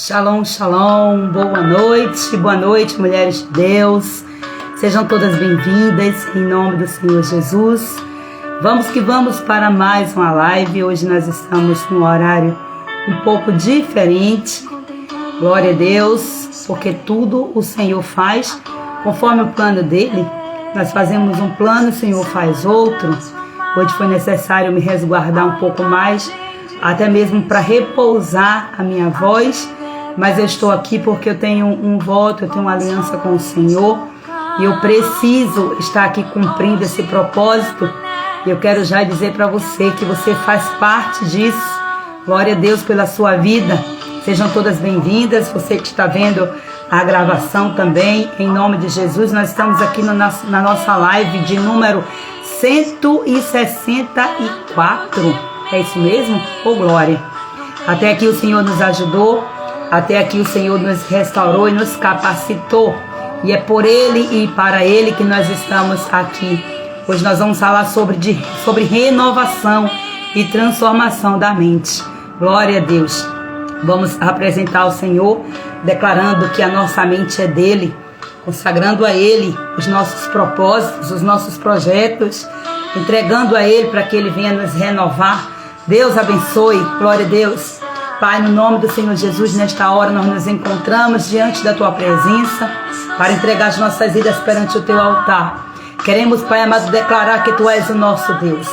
Shalom, shalom, boa noite, mulheres de Deus. Sejam todas bem-vindas em nome do Senhor Jesus. Vamos que vamos para mais uma live. Hoje nós estamos num horário um pouco diferente. Glória a Deus, porque tudo o Senhor faz conforme o plano dele. Nós fazemos um plano, o Senhor faz outro. Hoje foi necessário me resguardar um pouco mais, até mesmo para repousar a minha voz. Mas eu estou aqui porque eu tenho um voto, eu tenho uma aliança com o Senhor e eu preciso estar aqui cumprindo esse propósito. E eu quero já dizer para você que você faz parte disso. Glória a Deus pela sua vida. Sejam todas bem-vindas. Você que está vendo a gravação também, em nome de Jesus. Nós estamos aqui na nossa live de número 164. É isso mesmo? Oh, glória! Até aqui o Senhor nos ajudou. Até aqui o Senhor nos restaurou e nos capacitou. E é por Ele e para Ele que nós estamos aqui. Hoje nós vamos falar sobre renovação e transformação da mente. Glória a Deus. Vamos apresentar ao Senhor, declarando que a nossa mente é dEle, consagrando a Ele os nossos propósitos, os nossos projetos, entregando a Ele para que Ele venha nos renovar. Deus abençoe. Glória a Deus. Pai, no nome do Senhor Jesus, nesta hora nós nos encontramos diante da Tua presença para entregar as nossas vidas perante o Teu altar. Queremos, Pai amado, declarar que Tu és o nosso Deus.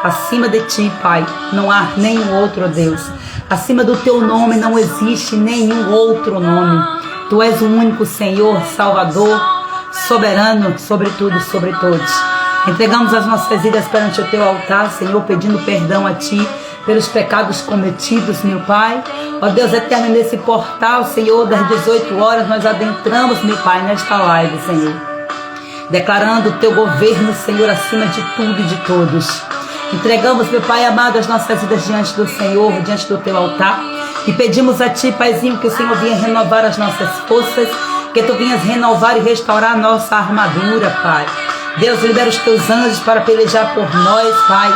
Acima de Ti, Pai, não há nenhum outro Deus. Acima do Teu nome não existe nenhum outro nome. Tu és o único Senhor, Salvador, soberano sobre tudo e sobre todos. Entregamos as nossas vidas perante o Teu altar, Senhor, pedindo perdão a Ti pelos pecados cometidos, meu Pai. Ó Deus eterno, nesse portal, Senhor, das 18 horas, nós adentramos, meu Pai, nesta live, Senhor, declarando o Teu governo, Senhor, acima de tudo e de todos. Entregamos, meu Pai amado, as nossas vidas diante do Senhor, diante do Teu altar, e pedimos a Ti, Paizinho, que o Senhor venha renovar as nossas forças, que Tu venhas renovar e restaurar a nossa armadura, Pai. Deus, libera os Teus anjos para pelejar por nós, Pai.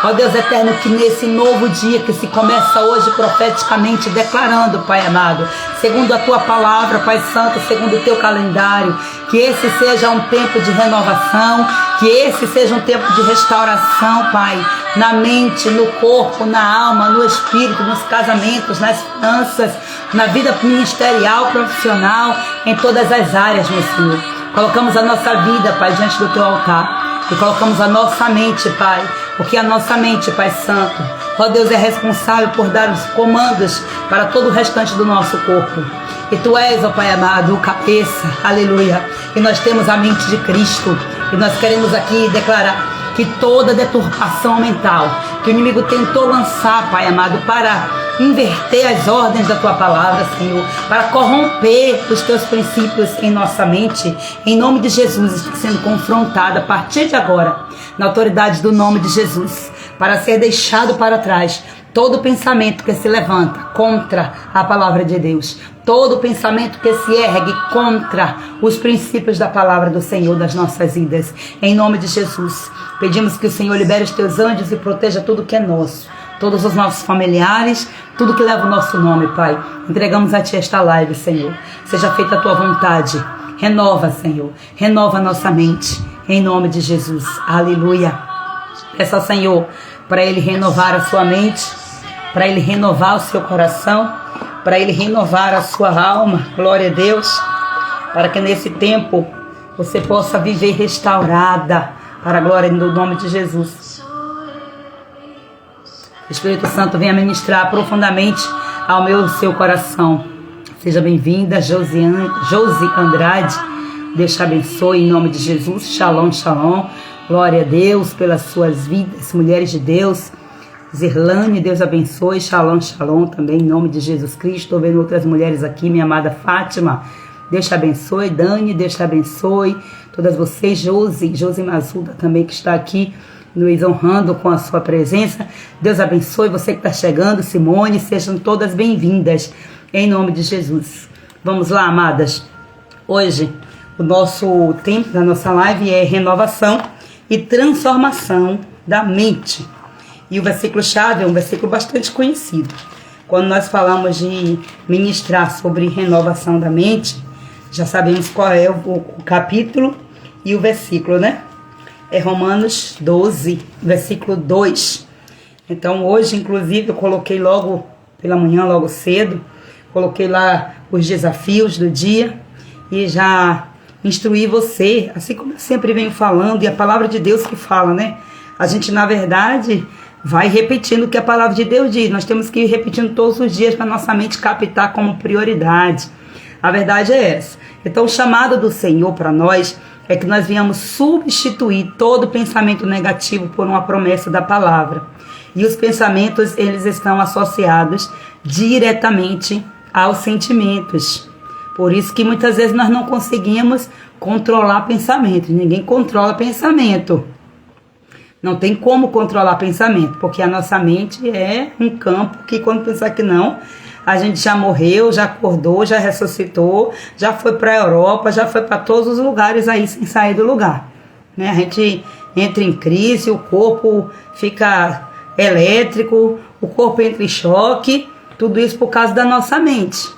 Ó Deus eterno, que nesse novo dia que se começa hoje profeticamente declarando, Pai amado, segundo a Tua palavra, Pai Santo, segundo o Teu calendário, que esse seja um tempo de renovação, que esse seja um tempo de restauração, Pai, na mente, no corpo, na alma, no espírito, nos casamentos, nas finanças, na vida ministerial, profissional, em todas as áreas, meu Senhor. Colocamos a nossa vida, Pai, diante do Teu altar. E colocamos a nossa mente, Pai, porque a nossa mente, Pai Santo, ó Deus, é responsável por dar os comandos para todo o restante do nosso corpo. E Tu és, ó Pai amado, o cabeça, aleluia. E nós temos a mente de Cristo. E nós queremos aqui declarar que toda deturpação mental que o inimigo tentou lançar, Pai amado, para inverter as ordens da Tua palavra, Senhor, para corromper os Teus princípios em nossa mente, em nome de Jesus, está sendo confrontada a partir de agora, na autoridade do nome de Jesus, para ser deixado para trás todo pensamento que se levanta contra a palavra de Deus, todo pensamento que se ergue contra os princípios da palavra do Senhor das nossas vidas, em nome de Jesus. Pedimos que o Senhor libere os Teus anjos e proteja tudo que é nosso, todos os nossos familiares, tudo que leva o nosso nome, Pai. Entregamos a Ti esta live, Senhor. Seja feita a Tua vontade. Renova, Senhor. Renova a nossa mente, em nome de Jesus. Aleluia. Peça ao Senhor para Ele renovar a sua mente, para Ele renovar o seu coração, para Ele renovar a sua alma. Glória a Deus. Para que nesse tempo você possa viver restaurada, para a glória do nome de Jesus. O Espírito Santo venha ministrar profundamente ao seu coração. Seja bem-vinda, Josi Andrade. Deus te abençoe em nome de Jesus. Shalom, shalom. Glória a Deus pelas suas vidas, mulheres de Deus. Zirlane, Deus abençoe. Shalom, shalom também em nome de Jesus Cristo. Estou vendo outras mulheres aqui, minha amada Fátima. Deus te abençoe. Dani, Deus te abençoe. Todas vocês, Josi Mazuda também que está aqui nos honrando com a sua presença. Deus abençoe você que está chegando, Simone, sejam todas bem-vindas, em nome de Jesus. Vamos lá, amadas. Hoje, o nosso tempo da nossa live é renovação e transformação da mente. E o versículo-chave é um versículo bastante conhecido. quando nós falamos de ministrar sobre renovação da mente, já sabemos qual é o capítulo e o versículo, né? É Romanos 12, versículo 2. Então hoje, inclusive, eu coloquei logo pela manhã, logo cedo, coloquei lá os desafios do dia e já instruí você, assim como eu sempre venho falando, e a palavra de Deus que fala, né? A gente, na verdade, vai repetindo o que a palavra de Deus diz. Nós temos que ir repetindo todos os dias para nossa mente captar como prioridade. A verdade é essa. Então, o chamado do Senhor para nós é que nós venhamos substituir todo pensamento negativo por uma promessa da palavra. E os pensamentos, eles estão associados diretamente aos sentimentos. Por isso que muitas vezes nós não conseguimos controlar pensamentos. Ninguém controla pensamento. Não tem como controlar pensamento, porque a nossa mente é um campo que, quando pensar que não, a gente já morreu, já acordou, já ressuscitou, já foi para a Europa, já foi para todos os lugares aí sem sair do lugar, né? A gente entra em crise, o corpo fica elétrico, o corpo entra em choque, tudo isso por causa da nossa mente.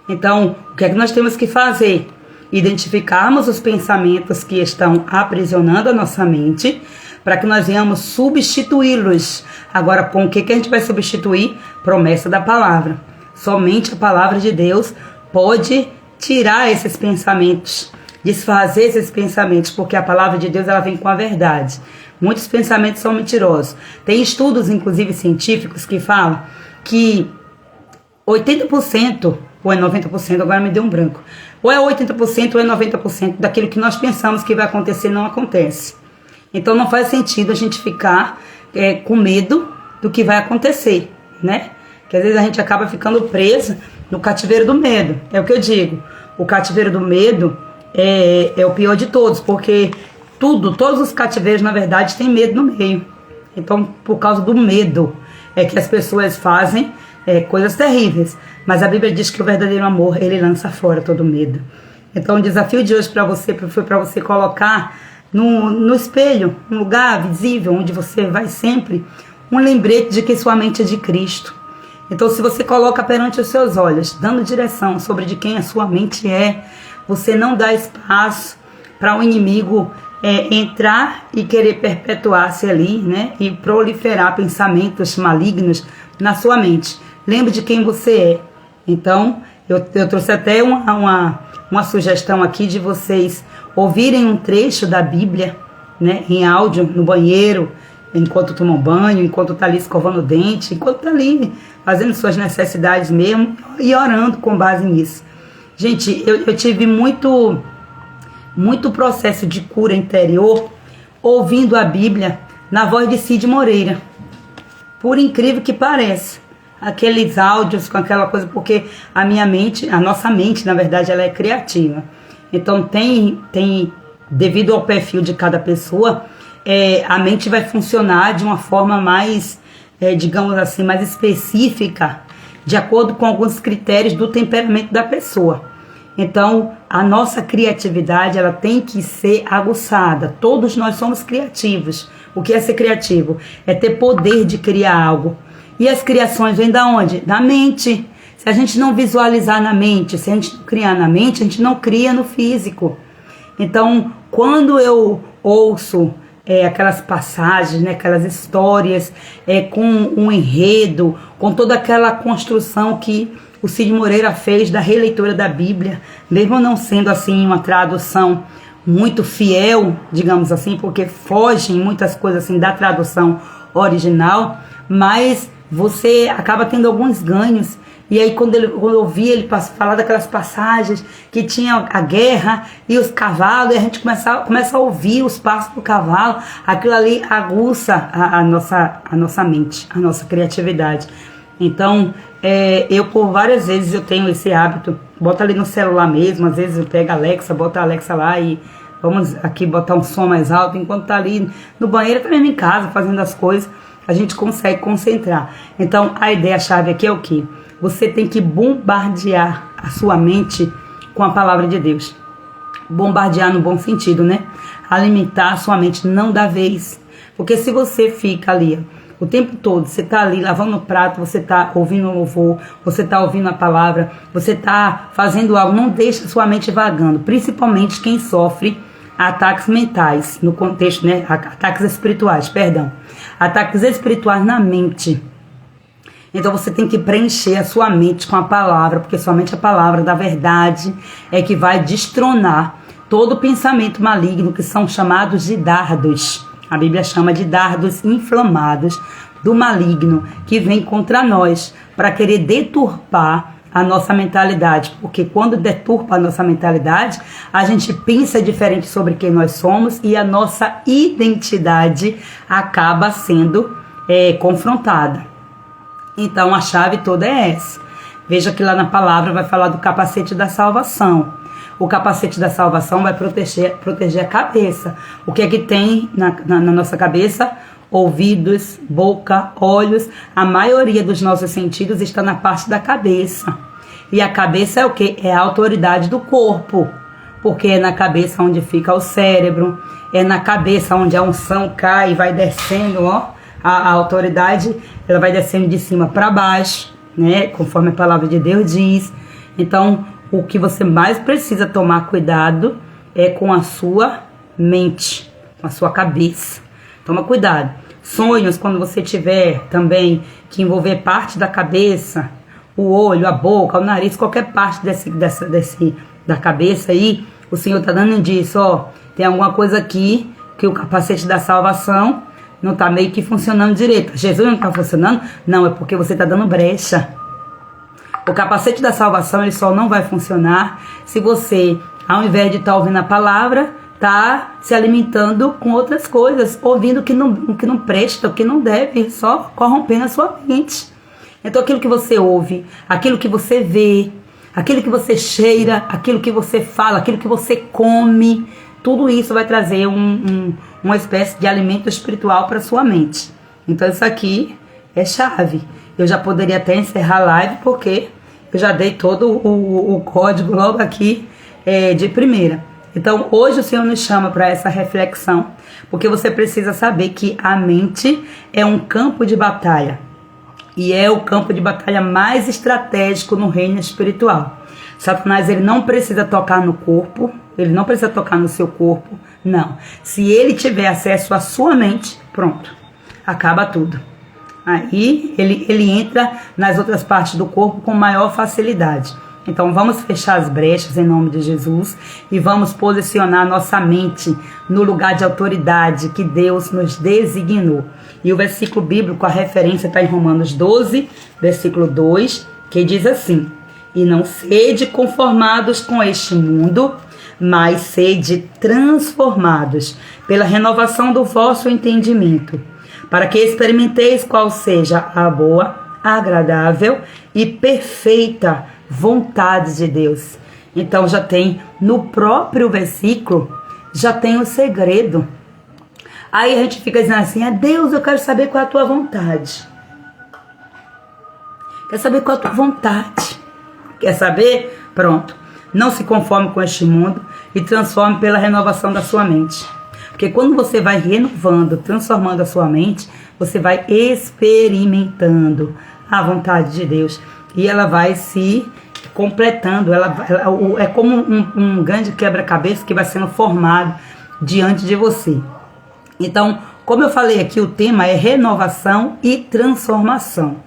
Então, o que é que nós temos que fazer? Identificarmos os pensamentos que estão aprisionando a nossa mente, para que nós venhamos substituí-los. Agora, com o que a gente vai substituir? Promessa da palavra. Somente a palavra de Deus pode tirar esses pensamentos, desfazer esses pensamentos, porque a palavra de Deus ela vem com a verdade. Muitos pensamentos são mentirosos. Tem estudos, inclusive científicos, que falam que 80% ou é 90%, agora me deu um branco, ou é 80% ou é 90% daquilo que nós pensamos que vai acontecer não acontece. Então não faz sentido a gente ficar com medo do que vai acontecer, né? Que às vezes a gente acaba ficando preso no cativeiro do medo. É o que eu digo. O cativeiro do medo é o pior de todos, porque todos os cativeiros, na verdade, têm medo no meio. Então, por causa do medo, é que as pessoas fazem coisas terríveis. Mas a Bíblia diz que o verdadeiro amor, ele lança fora todo medo. Então, o desafio de hoje para você foi para você colocar no espelho, um lugar visível onde você vai sempre, um lembrete de que sua mente é de Cristo. Então, se você coloca perante os seus olhos, dando direção sobre de quem a sua mente é, você não dá espaço para o inimigo entrar e querer perpetuar-se ali, né? E proliferar pensamentos malignos na sua mente. Lembre de quem você é. Então, eu trouxe até uma sugestão aqui de vocês ouvirem um trecho da Bíblia, né, em áudio, no banheiro, enquanto tomam banho, enquanto está ali escovando o dente, enquanto está ali fazendo suas necessidades mesmo e orando com base nisso. Gente, eu tive muito processo de cura interior ouvindo a Bíblia na voz de Cid Moreira. Por incrível que pareça. Aqueles áudios com aquela coisa, porque a nossa mente, na verdade, ela é criativa. Então devido ao perfil de cada pessoa, a mente vai funcionar de uma forma mais, digamos assim, mais específica, de acordo com alguns critérios do temperamento da pessoa. Então, a nossa criatividade, ela tem que ser aguçada. Todos nós somos criativos. O que é ser criativo? É ter poder de criar algo. E as criações vêm da onde? Da mente. Se a gente não visualizar na mente, se a gente não criar na mente, a gente não cria no físico. Então, quando eu ouço aquelas passagens, né, aquelas histórias com um enredo, com toda aquela construção que o Cid Moreira fez da releitura da Bíblia, mesmo não sendo assim uma tradução muito fiel, digamos assim, porque fogem muitas coisas assim da tradução original, mas você acaba tendo alguns ganhos. E aí quando eu ouvi ele falar daquelas passagens que tinha a guerra e os cavalos, e a gente começa a ouvir os passos do cavalo, aquilo ali aguça a nossa mente, a nossa criatividade. Então, eu por várias vezes eu tenho esse hábito, bota ali no celular mesmo, às vezes eu pego a Alexa, bota a Alexa lá e vamos aqui botar um som mais alto, enquanto tá ali no banheiro, também em casa, fazendo as coisas, a gente consegue concentrar. Então, a ideia-chave aqui é o quê? Você tem que bombardear a sua mente com a palavra de Deus. Bombardear no bom sentido, né? Alimentar a sua mente, não da vez. Porque se você fica ali O tempo todo, você está ali lavando o prato, você está ouvindo o louvor, você está ouvindo a palavra, você está fazendo algo. Não deixe sua mente vagando, principalmente quem sofre ataques mentais, no contexto, né? Ataques espirituais, perdão. Ataques espirituais na mente. Então você tem que preencher a sua mente com a palavra, porque somente a palavra da verdade é que vai destronar todo pensamento maligno, que são chamados de dardos. A Bíblia chama de dardos inflamados do maligno, que vem contra nós para querer deturpar a nossa mentalidade. Porque quando deturpa a nossa mentalidade, a gente pensa diferente sobre quem nós somos e a nossa identidade acaba sendo confrontada. Então a chave toda é essa. Veja que lá na palavra vai falar do capacete da salvação. O capacete da salvação vai proteger a cabeça. O que é que tem na nossa cabeça? Ouvidos, boca, olhos. A maioria dos nossos sentidos está na parte da cabeça. E a cabeça é o quê? É a autoridade do corpo. Porque é na cabeça onde fica o cérebro. É na cabeça onde a unção cai e vai descendo, ó. A autoridade, ela vai descendo de cima para baixo, né? Conforme a palavra de Deus diz. Então, o que você mais precisa tomar cuidado é com a sua mente, com a sua cabeça. Toma cuidado. Sonhos, quando você tiver também que envolver parte da cabeça, o olho, a boca, o nariz, qualquer parte da cabeça aí, o Senhor está dando indício, ó, tem alguma coisa aqui que o capacete da salvação não está meio que funcionando direito. Jesus não está funcionando? Não, é porque você está dando brecha. O capacete da salvação, ele só não vai funcionar se você, ao invés de estar ouvindo a palavra, está se alimentando com outras coisas, ouvindo o que não presta, o que não deve, só corrompendo a sua mente. Então aquilo que você ouve, aquilo que você vê, aquilo que você cheira, aquilo que você fala, aquilo que você come, tudo isso vai trazer uma espécie de alimento espiritual para sua mente. Então isso aqui é chave. Eu já poderia até encerrar a live, porque eu já dei todo o código logo aqui de primeira. Então hoje o Senhor nos chama para essa reflexão, porque você precisa saber que a mente é um campo de batalha. E é o campo de batalha mais estratégico no reino espiritual. Satanás, ele não precisa tocar no corpo, ele não precisa tocar no seu corpo, não. Se ele tiver acesso à sua mente, pronto, acaba tudo. Aí ele entra nas outras partes do corpo com maior facilidade. Então vamos fechar as brechas em nome de Jesus e vamos posicionar nossa mente no lugar de autoridade que Deus nos designou. E o versículo bíblico, a referência está em Romanos 12, versículo 2, que diz assim: e não sede conformados com este mundo, mas sede transformados pela renovação do vosso entendimento, para que experimenteis qual seja a boa, agradável e perfeita vontade de Deus. Então já tem no próprio versículo, já tem o segredo. Aí a gente fica dizendo assim: Deus, eu quero saber qual é a tua vontade. Quer saber qual é a tua vontade? Quer saber? Pronto. Não se conforme com este mundo e transforme pela renovação da sua mente. Porque quando você vai renovando, transformando a sua mente, você vai experimentando a vontade de Deus. E ela vai se completando. É como um grande quebra-cabeça que vai sendo formado diante de você. Então, como eu falei aqui, o tema é renovação e transformação.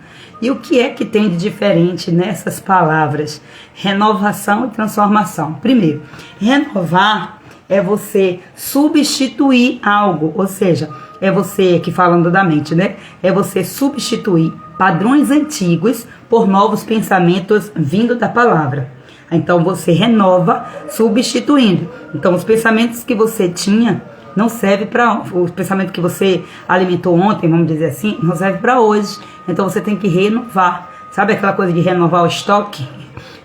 E o que é que tem de diferente nessas palavras? Renovação e transformação. Primeiro, renovar é você substituir algo, ou seja, é você, aqui falando da mente, né? É você substituir padrões antigos por novos pensamentos vindo da palavra. Então você renova substituindo. Então os pensamentos que você tinha não serve para o pensamento que você alimentou ontem, vamos dizer assim, não serve para hoje. Então você tem que renovar. Sabe aquela coisa de renovar o estoque?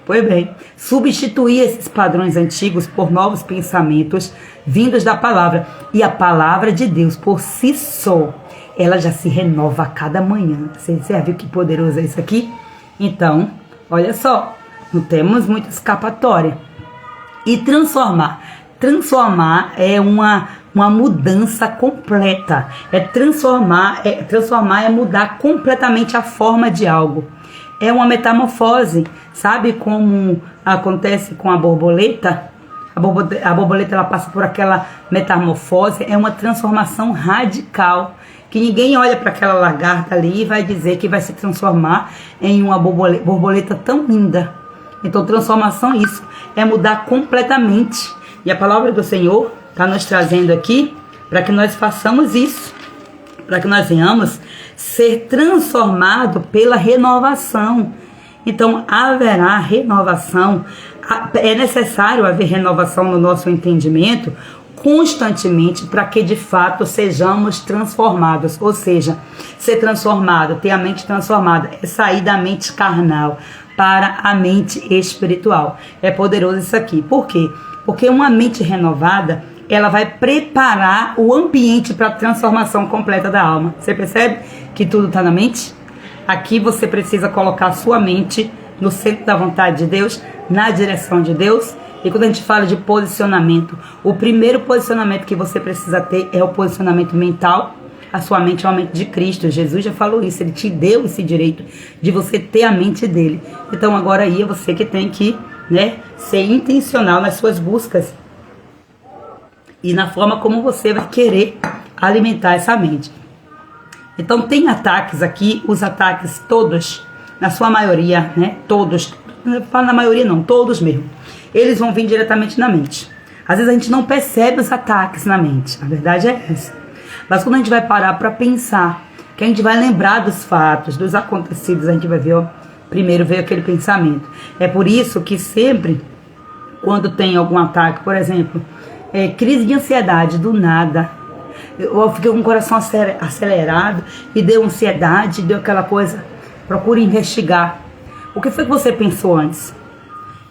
Pois bem, substituir esses padrõões antigos por novos pensamentos vindos da palavra. E a palavra de Deus, por si só, ela já se renova a cada manhã. Você já viu que poderoso é isso aqui? Então, olha só, não temos muita escapatória. E transformar. Transformar é uma uma mudança completa. Transformar é mudar completamente a forma de algo. É uma metamorfose. Sabe como acontece com a borboleta? A borboleta ela passa por aquela metamorfose, é uma transformação radical. Que ninguém olha para aquela lagarta ali e vai dizer que vai se transformar em uma borboleta tão linda. Então transformação é isso, é mudar completamente. E a palavra do Senhor está nos trazendo aqui para que nós façamos isso, para que nós venhamos ser transformados pela renovação. Então haverá renovação, é necessário haver renovação no nosso entendimento constantemente para que de fato sejamos transformados. Ou seja, ser transformado, ter a mente transformada, é sair da mente carnal para a mente espiritual. É poderoso isso aqui. Por quê? Porque uma mente renovada, ela vai preparar o ambiente para a transformação completa da alma. Você percebe que tudo está na mente? Aqui você precisa colocar a sua mente no centro da vontade de Deus, na direção de Deus. E quando a gente fala de posicionamento, o primeiro posicionamento que você precisa ter é o posicionamento mental. A sua mente é a mente de Cristo. Jesus já falou isso, ele te deu esse direito de você ter a mente dele. Então agora aí é você que tem que, ser intencional nas suas buscas e na forma como você vai querer alimentar essa mente. Então tem ataques aqui, os ataques todos, na sua maioria, todos, não falo na maioria não, todos mesmo, eles vão vir diretamente na mente. Às vezes a gente não percebe os ataques na mente, a verdade é essa. Mas quando a gente vai parar para pensar, que a gente vai lembrar dos fatos, dos acontecidos, a gente vai ver, primeiro veio aquele pensamento. É por isso que sempre, quando tem algum ataque, por exemplo, crise de ansiedade, do nada, eu fiquei com o coração acelerado e deu ansiedade, deu aquela coisa, procure investigar. O que foi que você pensou antes?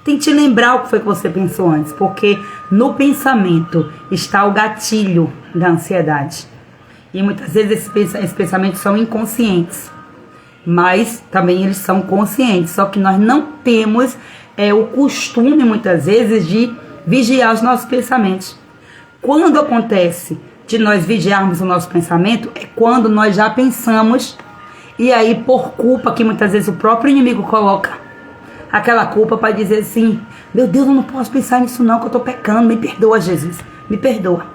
Tente lembrar o que foi que você pensou antes, porque no pensamento está o gatilho da ansiedade. E muitas vezes esses pensamentos são inconscientes, mas também eles são conscientes, só que nós não temos o costume muitas vezes de vigiar os nossos pensamentos. Quando acontece de nós vigiarmos o nosso pensamento, é quando nós já pensamos, e aí por culpa que muitas vezes o próprio inimigo coloca, aquela culpa para dizer assim, meu Deus, eu não posso pensar nisso não, que eu estou pecando, me perdoa Jesus, me perdoa.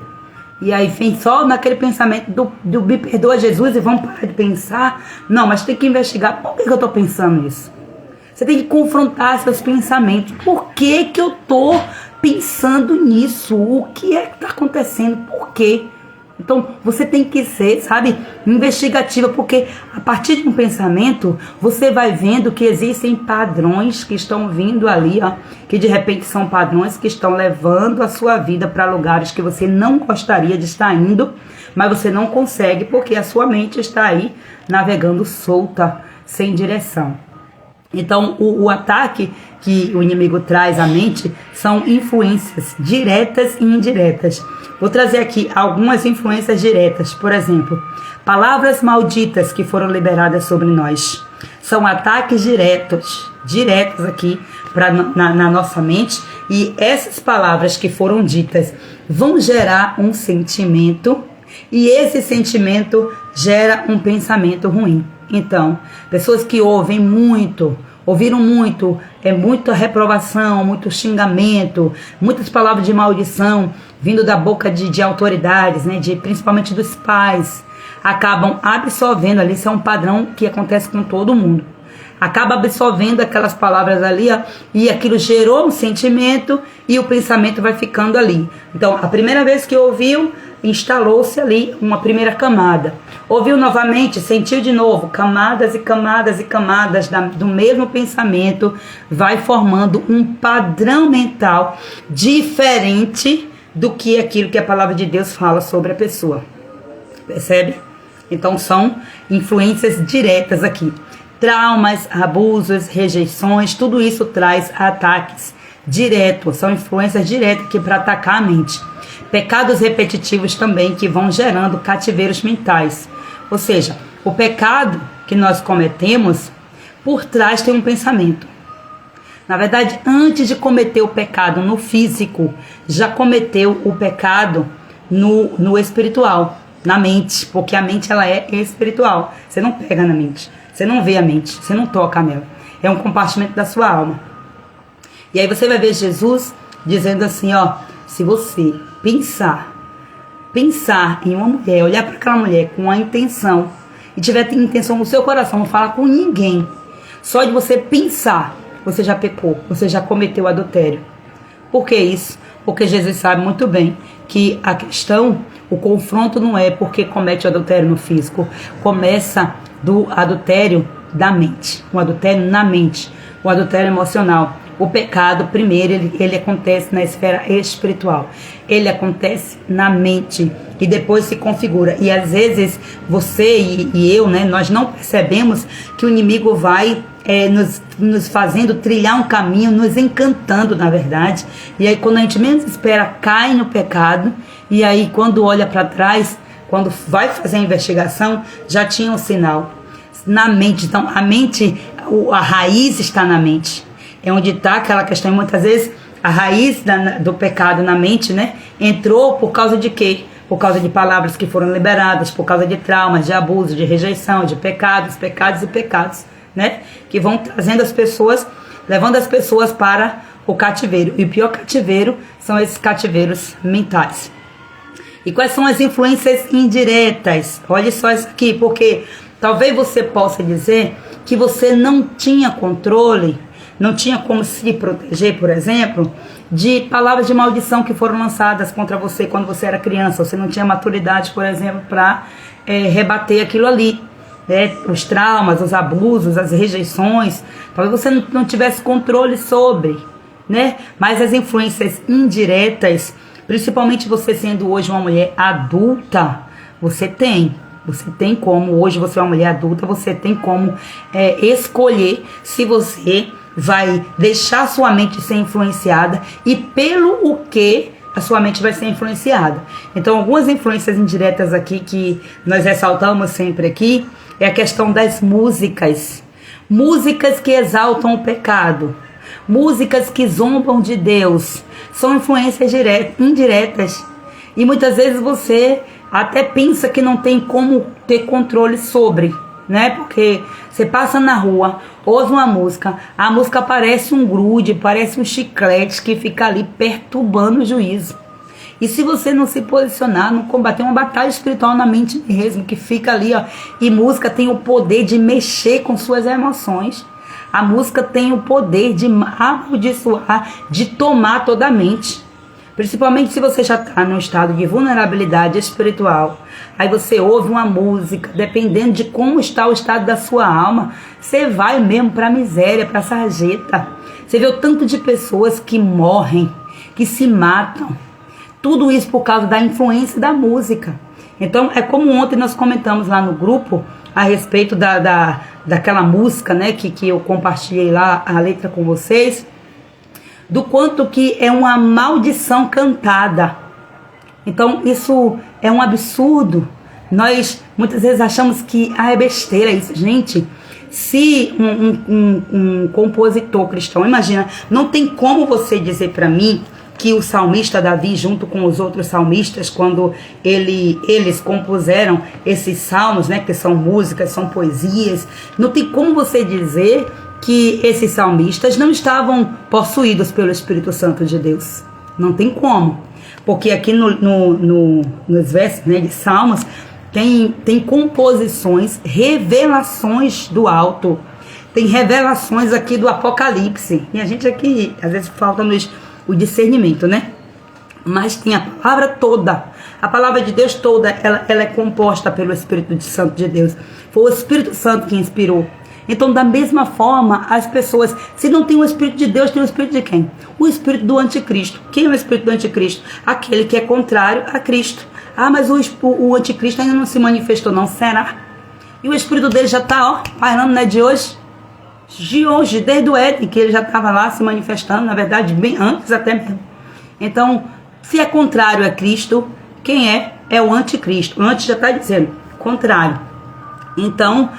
E aí vem só naquele pensamento do me perdoa Jesus e vamos parar de pensar. Não, mas tem que investigar, por que eu estou pensando isso? Você tem que confrontar seus pensamentos. Por que que eu estou pensando nisso? O que é que está acontecendo? Por quê? Então, você tem que ser, investigativa, porque a partir de um pensamento, você vai vendo que existem padrões que estão vindo ali, que de repente são padrões que estão levando a sua vida para lugares que você não gostaria de estar indo, mas você não consegue porque a sua mente está aí navegando solta, sem direção. Então, o ataque que o inimigo traz à mente são influências diretas e indiretas. Vou trazer aqui algumas influências diretas. Por exemplo, palavras malditas que foram liberadas sobre nós. São ataques diretos aqui na nossa mente. E essas palavras que foram ditas vão gerar um sentimento. E esse sentimento gera um pensamento ruim. Então, pessoas que ouviram muito, muita reprovação, muito xingamento, muitas palavras de maldição, vindo da boca de autoridades, principalmente dos pais, acabam absorvendo ali, isso é um padrão que acontece com todo mundo. Acaba absorvendo aquelas palavras ali, e aquilo gerou um sentimento e o pensamento vai ficando ali. Então, a primeira vez que ouviu, instalou-se ali uma primeira camada. Ouviu novamente, sentiu de novo, camadas e camadas e camadas do mesmo pensamento, vai formando um padrão mental diferente do que aquilo que a palavra de Deus fala sobre a pessoa. Percebe? Então são influências diretas aqui. Traumas, abusos, rejeições, tudo isso traz ataques diretos, são influências diretas aqui para atacar a mente. Pecados repetitivos também que vão gerando cativeiros mentais. Ou seja, o pecado que nós cometemos, por trás tem um pensamento. Na verdade, antes de cometer o pecado no físico, já cometeu o pecado no espiritual, na mente, porque a mente ela é espiritual. Você não pega na mente, você não vê a mente, você não toca nela. É um compartimento da sua alma. E aí você vai ver Jesus dizendo assim, ó, se você pensar em uma mulher, olhar para aquela mulher com a intenção, e tiver intenção no seu coração, não falar com ninguém, só de você pensar, você já pecou, você já cometeu adultério. Por que isso? Porque Jesus sabe muito bem que a questão, o confronto não é porque comete o adultério no físico, começa do adultério da mente, o adultério na mente, o adultério emocional. O pecado, primeiro, ele acontece na esfera espiritual. Ele acontece na mente e depois se configura. E às vezes você e eu, né, nós não percebemos que o inimigo vai nos fazendo trilhar um caminho, nos encantando, na verdade. E aí quando a gente menos espera, cai no pecado. E aí quando olha para trás, quando vai fazer a investigação, já tinha um sinal na mente. Então a mente, a raiz está na mente. É onde está aquela questão. E muitas vezes a raiz do pecado na mente, né, entrou por causa de quê? Por causa de palavras que foram liberadas, por causa de traumas, de abuso, de rejeição, de pecados, né, que vão trazendo as pessoas, levando as pessoas para o cativeiro. E o pior cativeiro são esses cativeiros mentais. E quais são as influências indiretas? Olha só isso aqui, porque talvez você possa dizer que você não tinha controle, não tinha como se proteger, por exemplo, de palavras de maldição que foram lançadas contra você quando você era criança. Você não tinha maturidade, por exemplo, para rebater aquilo ali. Os traumas, os abusos, as rejeições. Talvez você não tivesse controle sobre, né? Mas as influências indiretas, principalmente você sendo hoje uma mulher adulta, você tem como, hoje você é uma mulher adulta, você tem como escolher se você vai deixar sua mente ser influenciada e pelo o que a sua mente vai ser influenciada. Então, algumas influências indiretas aqui que nós ressaltamos sempre aqui é a questão das músicas. Músicas que exaltam o pecado, músicas que zombam de Deus, são influências indiretas. E muitas vezes você até pensa que não tem como ter controle sobre, né? Porque você passa na rua, ouve uma música, a música parece um grude, parece um chiclete que fica ali perturbando o juízo. E se você não se posicionar, não combater uma batalha espiritual na mente mesmo, que fica ali, ó. E música tem o poder de mexer com suas emoções. A música tem o poder de amaldiçoar, de tomar toda a mente. Principalmente se você já está num estado de vulnerabilidade espiritual. Aí você ouve uma música, dependendo de como está o estado da sua alma, você vai mesmo para a miséria, para a sarjeta. Você vê o tanto de pessoas que morrem, que se matam. Tudo isso por causa da influência da música. Então é como ontem nós comentamos lá no grupo a respeito daquela música, né, que eu compartilhei lá a letra com vocês, do quanto que é uma maldição cantada. Então isso é um absurdo. Nós muitas vezes achamos que é besteira isso. Gente, se um compositor cristão, imagina, não tem como você dizer para mim que o salmista Davi, junto com os outros salmistas, quando eles compuseram esses salmos, né, que são músicas, são poesias, não tem como você dizer que esses salmistas não estavam possuídos pelo Espírito Santo de Deus. Não tem como. Porque aqui nos versos, né, de Salmos, tem composições, revelações do alto. Tem revelações aqui do Apocalipse. E a gente aqui, às vezes, falta-nos o discernimento, né? Mas tem a palavra toda. A palavra de Deus toda, ela é composta pelo Espírito Santo de Deus. Foi o Espírito Santo que inspirou. Então, da mesma forma, as pessoas, se não tem o Espírito de Deus, tem o Espírito de quem? O Espírito do Anticristo. Quem é o Espírito do Anticristo? Aquele que é contrário a Cristo. Ah, mas o Anticristo ainda não se manifestou, não. Será? E o Espírito dele já está, pairando, né, de hoje? De hoje, desde o Éden, que ele já estava lá se manifestando, na verdade, bem antes até mesmo. Então, se é contrário a Cristo, quem é? É o Anticristo. O antes já está dizendo, contrário. Então,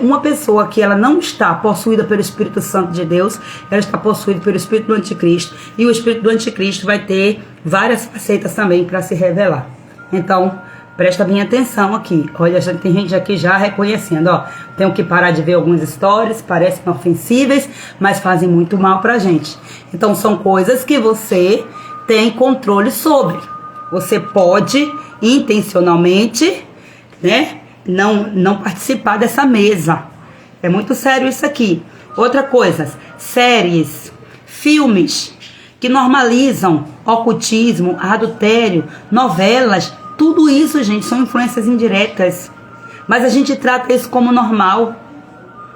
uma pessoa que ela não está possuída pelo Espírito Santo de Deus, ela está possuída pelo Espírito do Anticristo. E o Espírito do Anticristo vai ter várias facetas também para se revelar. Então, presta bem atenção aqui. Olha, já tem gente aqui já reconhecendo, ó. Tenho que parar de ver alguns stories, parecem ofensíveis, mas fazem muito mal pra gente. Então, são coisas que você tem controle sobre. Você pode, intencionalmente, né, não participar dessa mesa. É muito sério isso aqui. Outra coisa, séries, filmes que normalizam ocultismo, adultério, novelas, tudo isso, gente, são influências indiretas. Mas a gente trata isso como normal.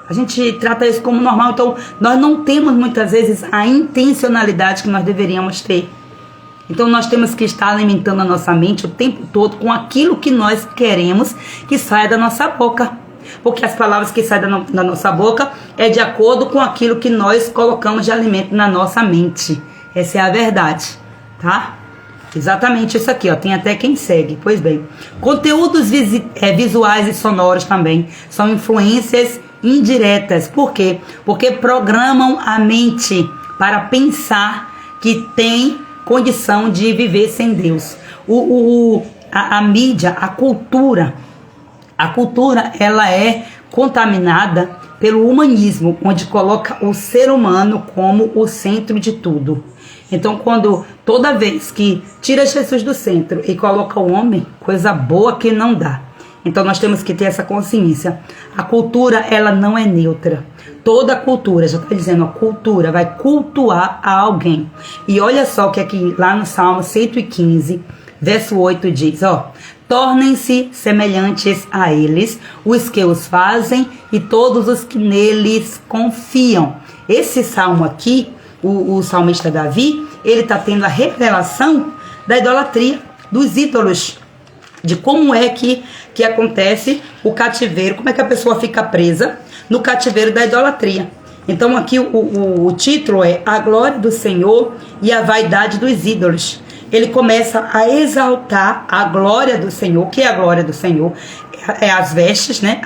A gente trata isso como normal. Então, nós não temos muitas vezes a intencionalidade que nós deveríamos ter. Então, nós temos que estar alimentando a nossa mente o tempo todo com aquilo que nós queremos que saia da nossa boca. Porque as palavras que saem da nossa boca é de acordo com aquilo que nós colocamos de alimento na nossa mente. Essa é a verdade, tá? Exatamente isso aqui, ó. Tem até quem segue. Pois bem, conteúdos visuais e sonoros também são influências indiretas. Por quê? Porque programam a mente para pensar que tem condição de viver sem Deus. A mídia, a cultura, ela é contaminada pelo humanismo, onde coloca o ser humano como o centro de tudo. Então, toda vez que tira Jesus do centro e coloca o homem, coisa boa que não dá. Então, nós temos que ter essa consciência. A cultura, ela não é neutra. Toda cultura, já está dizendo, a cultura vai cultuar a alguém. E olha só o que aqui, lá no Salmo 115, verso 8 diz, ó: tornem-se semelhantes a eles, os que os fazem e todos os que neles confiam. Esse salmo aqui, o salmista Davi, ele está tendo a revelação da idolatria, dos ídolos, de como é que acontece o cativeiro, como é que a pessoa fica presa no cativeiro da idolatria. Então aqui o título é A Glória do Senhor e a Vaidade dos Ídolos. Ele começa a exaltar a glória do Senhor. O que é a glória do Senhor? É as vestes, né?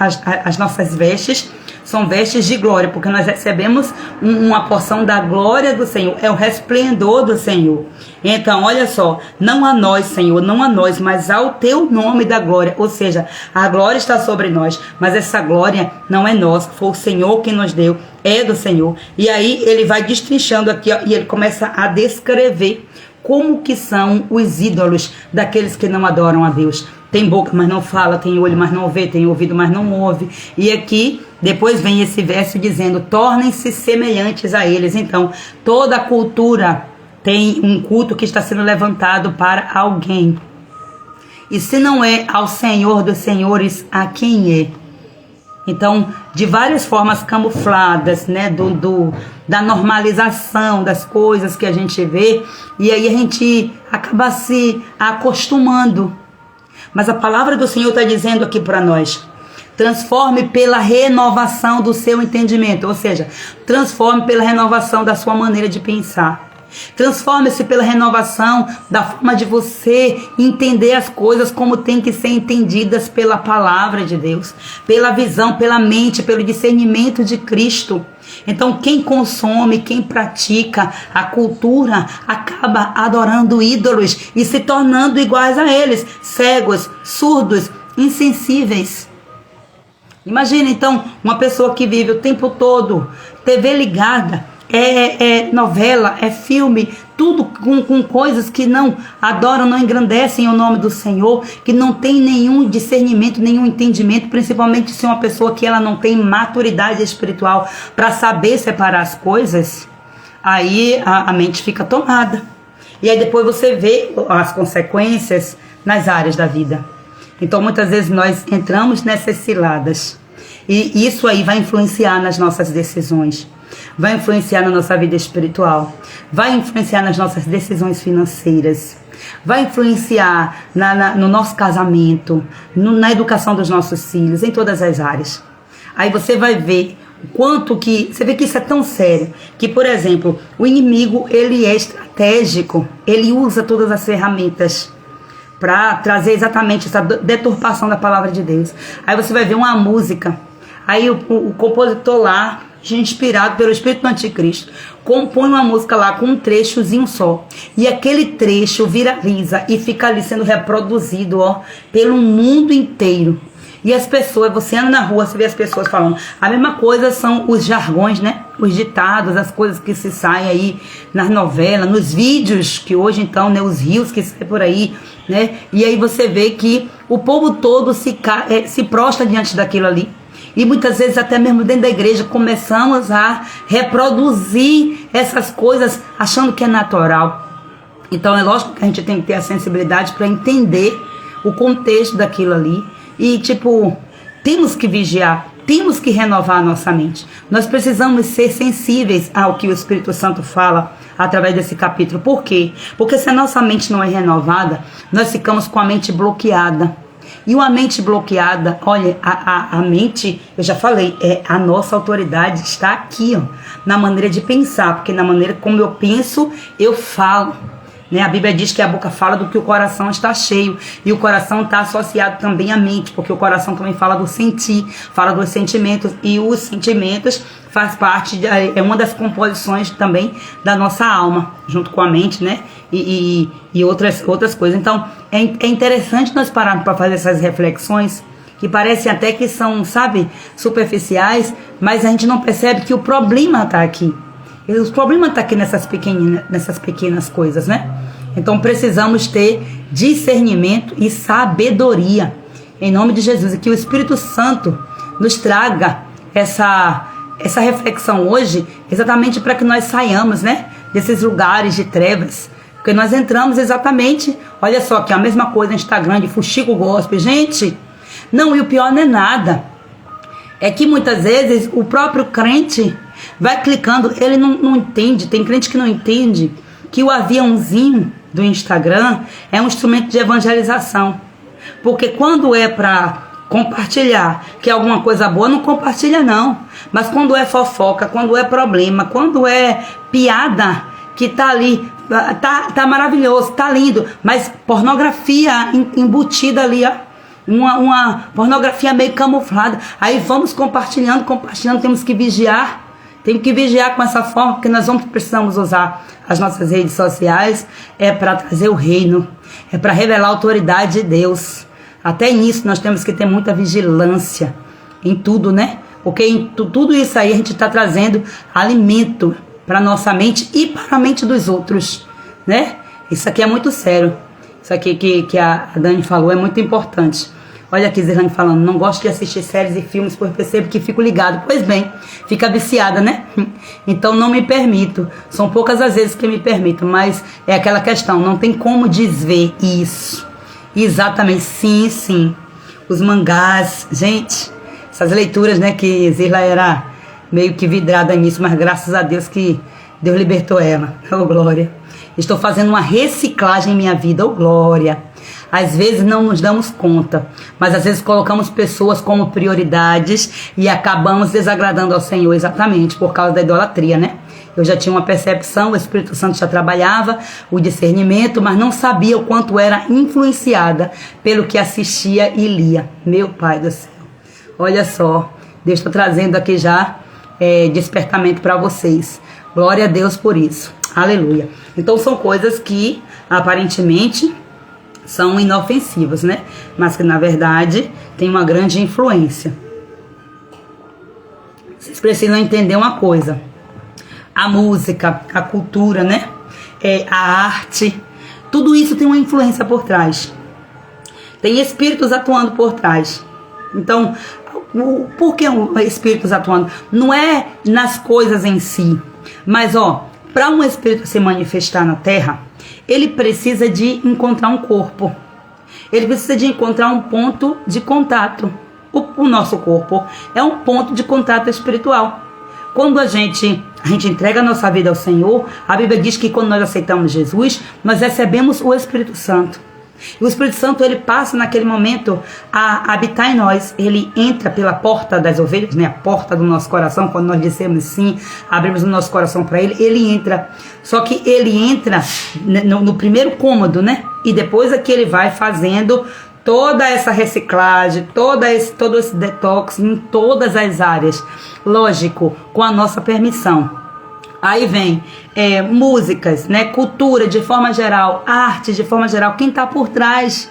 As nossas vestes são vestes de glória, porque nós recebemos uma porção da glória do Senhor. É o resplendor do Senhor. Então, olha só, não a nós, Senhor, não a nós, mas ao teu nome da glória. Ou seja, a glória está sobre nós, mas essa glória não é nossa, foi o Senhor que nos deu, é do Senhor. E aí ele vai destrinchando aqui, ó, e ele começa a descrever como que são os ídolos daqueles que não adoram a Deus. Tem boca, mas não fala, tem olho, mas não vê, tem ouvido, mas não ouve. E aqui, depois vem esse verso dizendo, tornem-se semelhantes a eles. Então, toda a cultura tem um culto que está sendo levantado para alguém. E se não é ao Senhor dos Senhores, a quem é? Então, de várias formas camufladas, né, da normalização das coisas que a gente vê, e aí a gente acaba se acostumando. Mas a palavra do Senhor está dizendo aqui para nós, transforme pela renovação do seu entendimento, ou seja, transforme pela renovação da sua maneira de pensar. Transforme-se pela renovação da forma de você entender as coisas como tem que ser entendidas pela palavra de Deus, pela visão, pela mente, pelo discernimento de Cristo. Então, quem consome, quem pratica a cultura, acaba adorando ídolos e se tornando iguais a eles, cegos, surdos, insensíveis. Imagina, então, uma pessoa que vive o tempo todo, TV ligada, novela, é filme, tudo com coisas que não adoram, não engrandecem o nome do Senhor, que não tem nenhum discernimento, nenhum entendimento, principalmente se é uma pessoa que ela não tem maturidade espiritual para saber separar as coisas, aí a mente fica tomada. E aí depois você vê as consequências nas áreas da vida. Então muitas vezes nós entramos nessas ciladas e isso aí vai influenciar nas nossas decisões. Vai influenciar na nossa vida espiritual, vai influenciar nas nossas decisões financeiras, vai influenciar no nosso casamento, na educação dos nossos filhos, em todas as áreas. Aí você vai ver o quanto que... Você vê que isso é tão sério, que, por exemplo, o inimigo, ele é estratégico, ele usa todas as ferramentas para trazer exatamente essa deturpação da palavra de Deus. Aí você vai ver uma música, aí o compositor lá, inspirado pelo espírito do anticristo, compõe uma música lá com um trechozinho só. E aquele trecho viraliza e fica ali sendo reproduzido, ó, pelo mundo inteiro. E as pessoas, você anda na rua, você vê as pessoas falando. A mesma coisa são os jargões, né? Os ditados, as coisas que se saem aí nas novelas, nos vídeos que hoje então, né? Os rios que saem por aí, né? E aí você vê que o povo todo se prostra diante daquilo ali. E muitas vezes até mesmo dentro da igreja começamos a reproduzir essas coisas achando que é natural. Então é lógico que a gente tem que ter a sensibilidade para entender o contexto daquilo ali. E tipo, temos que vigiar, temos que renovar a nossa mente. Nós precisamos ser sensíveis ao que o Espírito Santo fala através desse capítulo. Por quê? Porque se a nossa mente não é renovada, nós ficamos com a mente bloqueada. E uma mente bloqueada, olha, a mente, eu já falei, a nossa autoridade está aqui, ó, na maneira de pensar, porque na maneira como eu penso, eu falo. Né? A Bíblia diz que a boca fala do que o coração está cheio. E o coração está associado também à mente, porque o coração também fala do sentir, fala dos sentimentos. E os sentimentos faz parte, é uma das composições também da nossa alma, junto com a mente, né? E outras coisas. Então, é interessante nós pararmos para fazer essas reflexões, que parecem até que são, sabe, superficiais, mas a gente não percebe que o problema está aqui. O problema está aqui nessas pequenas coisas, né? Então precisamos ter discernimento e sabedoria, em nome de Jesus, e que o Espírito Santo nos traga essa reflexão hoje, exatamente para que nós saiamos, né, desses lugares de trevas, porque nós entramos exatamente, olha só, que é a mesma coisa no Instagram de fuxico gospel, gente, não, e o pior não é nada, é que muitas vezes o próprio crente vai clicando, ele não entende, tem crente que não entende que o aviãozinho do Instagram é um instrumento de evangelização. Porque quando é para compartilhar que é alguma coisa boa, não compartilha não. Mas quando é fofoca, quando é problema, quando é piada, que tá ali, tá maravilhoso, tá lindo, mas pornografia embutida ali, ó. Uma pornografia meio camuflada. Aí vamos compartilhando, temos que vigiar. Temos que vigiar com essa forma, porque nós precisamos usar as nossas redes sociais para trazer o reino, para revelar a autoridade de Deus. Até nisso nós temos que ter muita vigilância em tudo, né? Porque em tudo isso aí a gente está trazendo alimento para nossa mente e para a mente dos outros, né? Isso aqui é muito sério. Isso aqui que a Dani falou é muito importante. Olha aqui Zirlane falando, não gosto de assistir séries e filmes, pois percebo que fico ligado. Pois bem, fica viciada, né? Então não me permito. São poucas as vezes que me permito, mas é aquela questão, não tem como desver isso. Exatamente, sim. Os mangás, gente, essas leituras, né, que Zirla era meio que vidrada nisso, mas graças a Deus que Deus libertou ela. Oh, glória. Estou fazendo uma reciclagem em minha vida, oh, glória. Às vezes não nos damos conta, mas às vezes colocamos pessoas como prioridades e acabamos desagradando ao Senhor exatamente por causa da idolatria, né? Eu já tinha uma percepção, o Espírito Santo já trabalhava o discernimento, mas não sabia o quanto era influenciada pelo que assistia e lia. Meu Pai do céu. Olha só, Deus está trazendo aqui já despertamento para vocês. Glória a Deus por isso. Aleluia. Então são coisas que aparentemente são inofensivas, né? Mas que na verdade tem uma grande influência. Vocês precisam entender uma coisa. A música, a cultura, né? A arte, tudo isso tem uma influência por trás. Tem espíritos atuando por trás. Então, por que espíritos atuando? Não é nas coisas em si, mas para um espírito se manifestar na Terra, ele precisa de encontrar um corpo. Ele precisa de encontrar um ponto de contato. O nosso corpo é um ponto de contato espiritual. Quando a gente entrega a nossa vida ao Senhor, a Bíblia diz que quando nós aceitamos Jesus, nós recebemos o Espírito Santo. E o Espírito Santo, ele passa naquele momento a habitar em nós. Ele entra pela porta das ovelhas, né? A porta do nosso coração, quando nós dissemos sim, abrimos o nosso coração para ele, ele entra. Só que ele entra no primeiro cômodo, né? E depois é que ele vai fazendo toda essa reciclagem, todo esse detox em todas as áreas. Lógico, com a nossa permissão. Aí vem músicas, né, cultura de forma geral, arte de forma geral. Quem está por trás?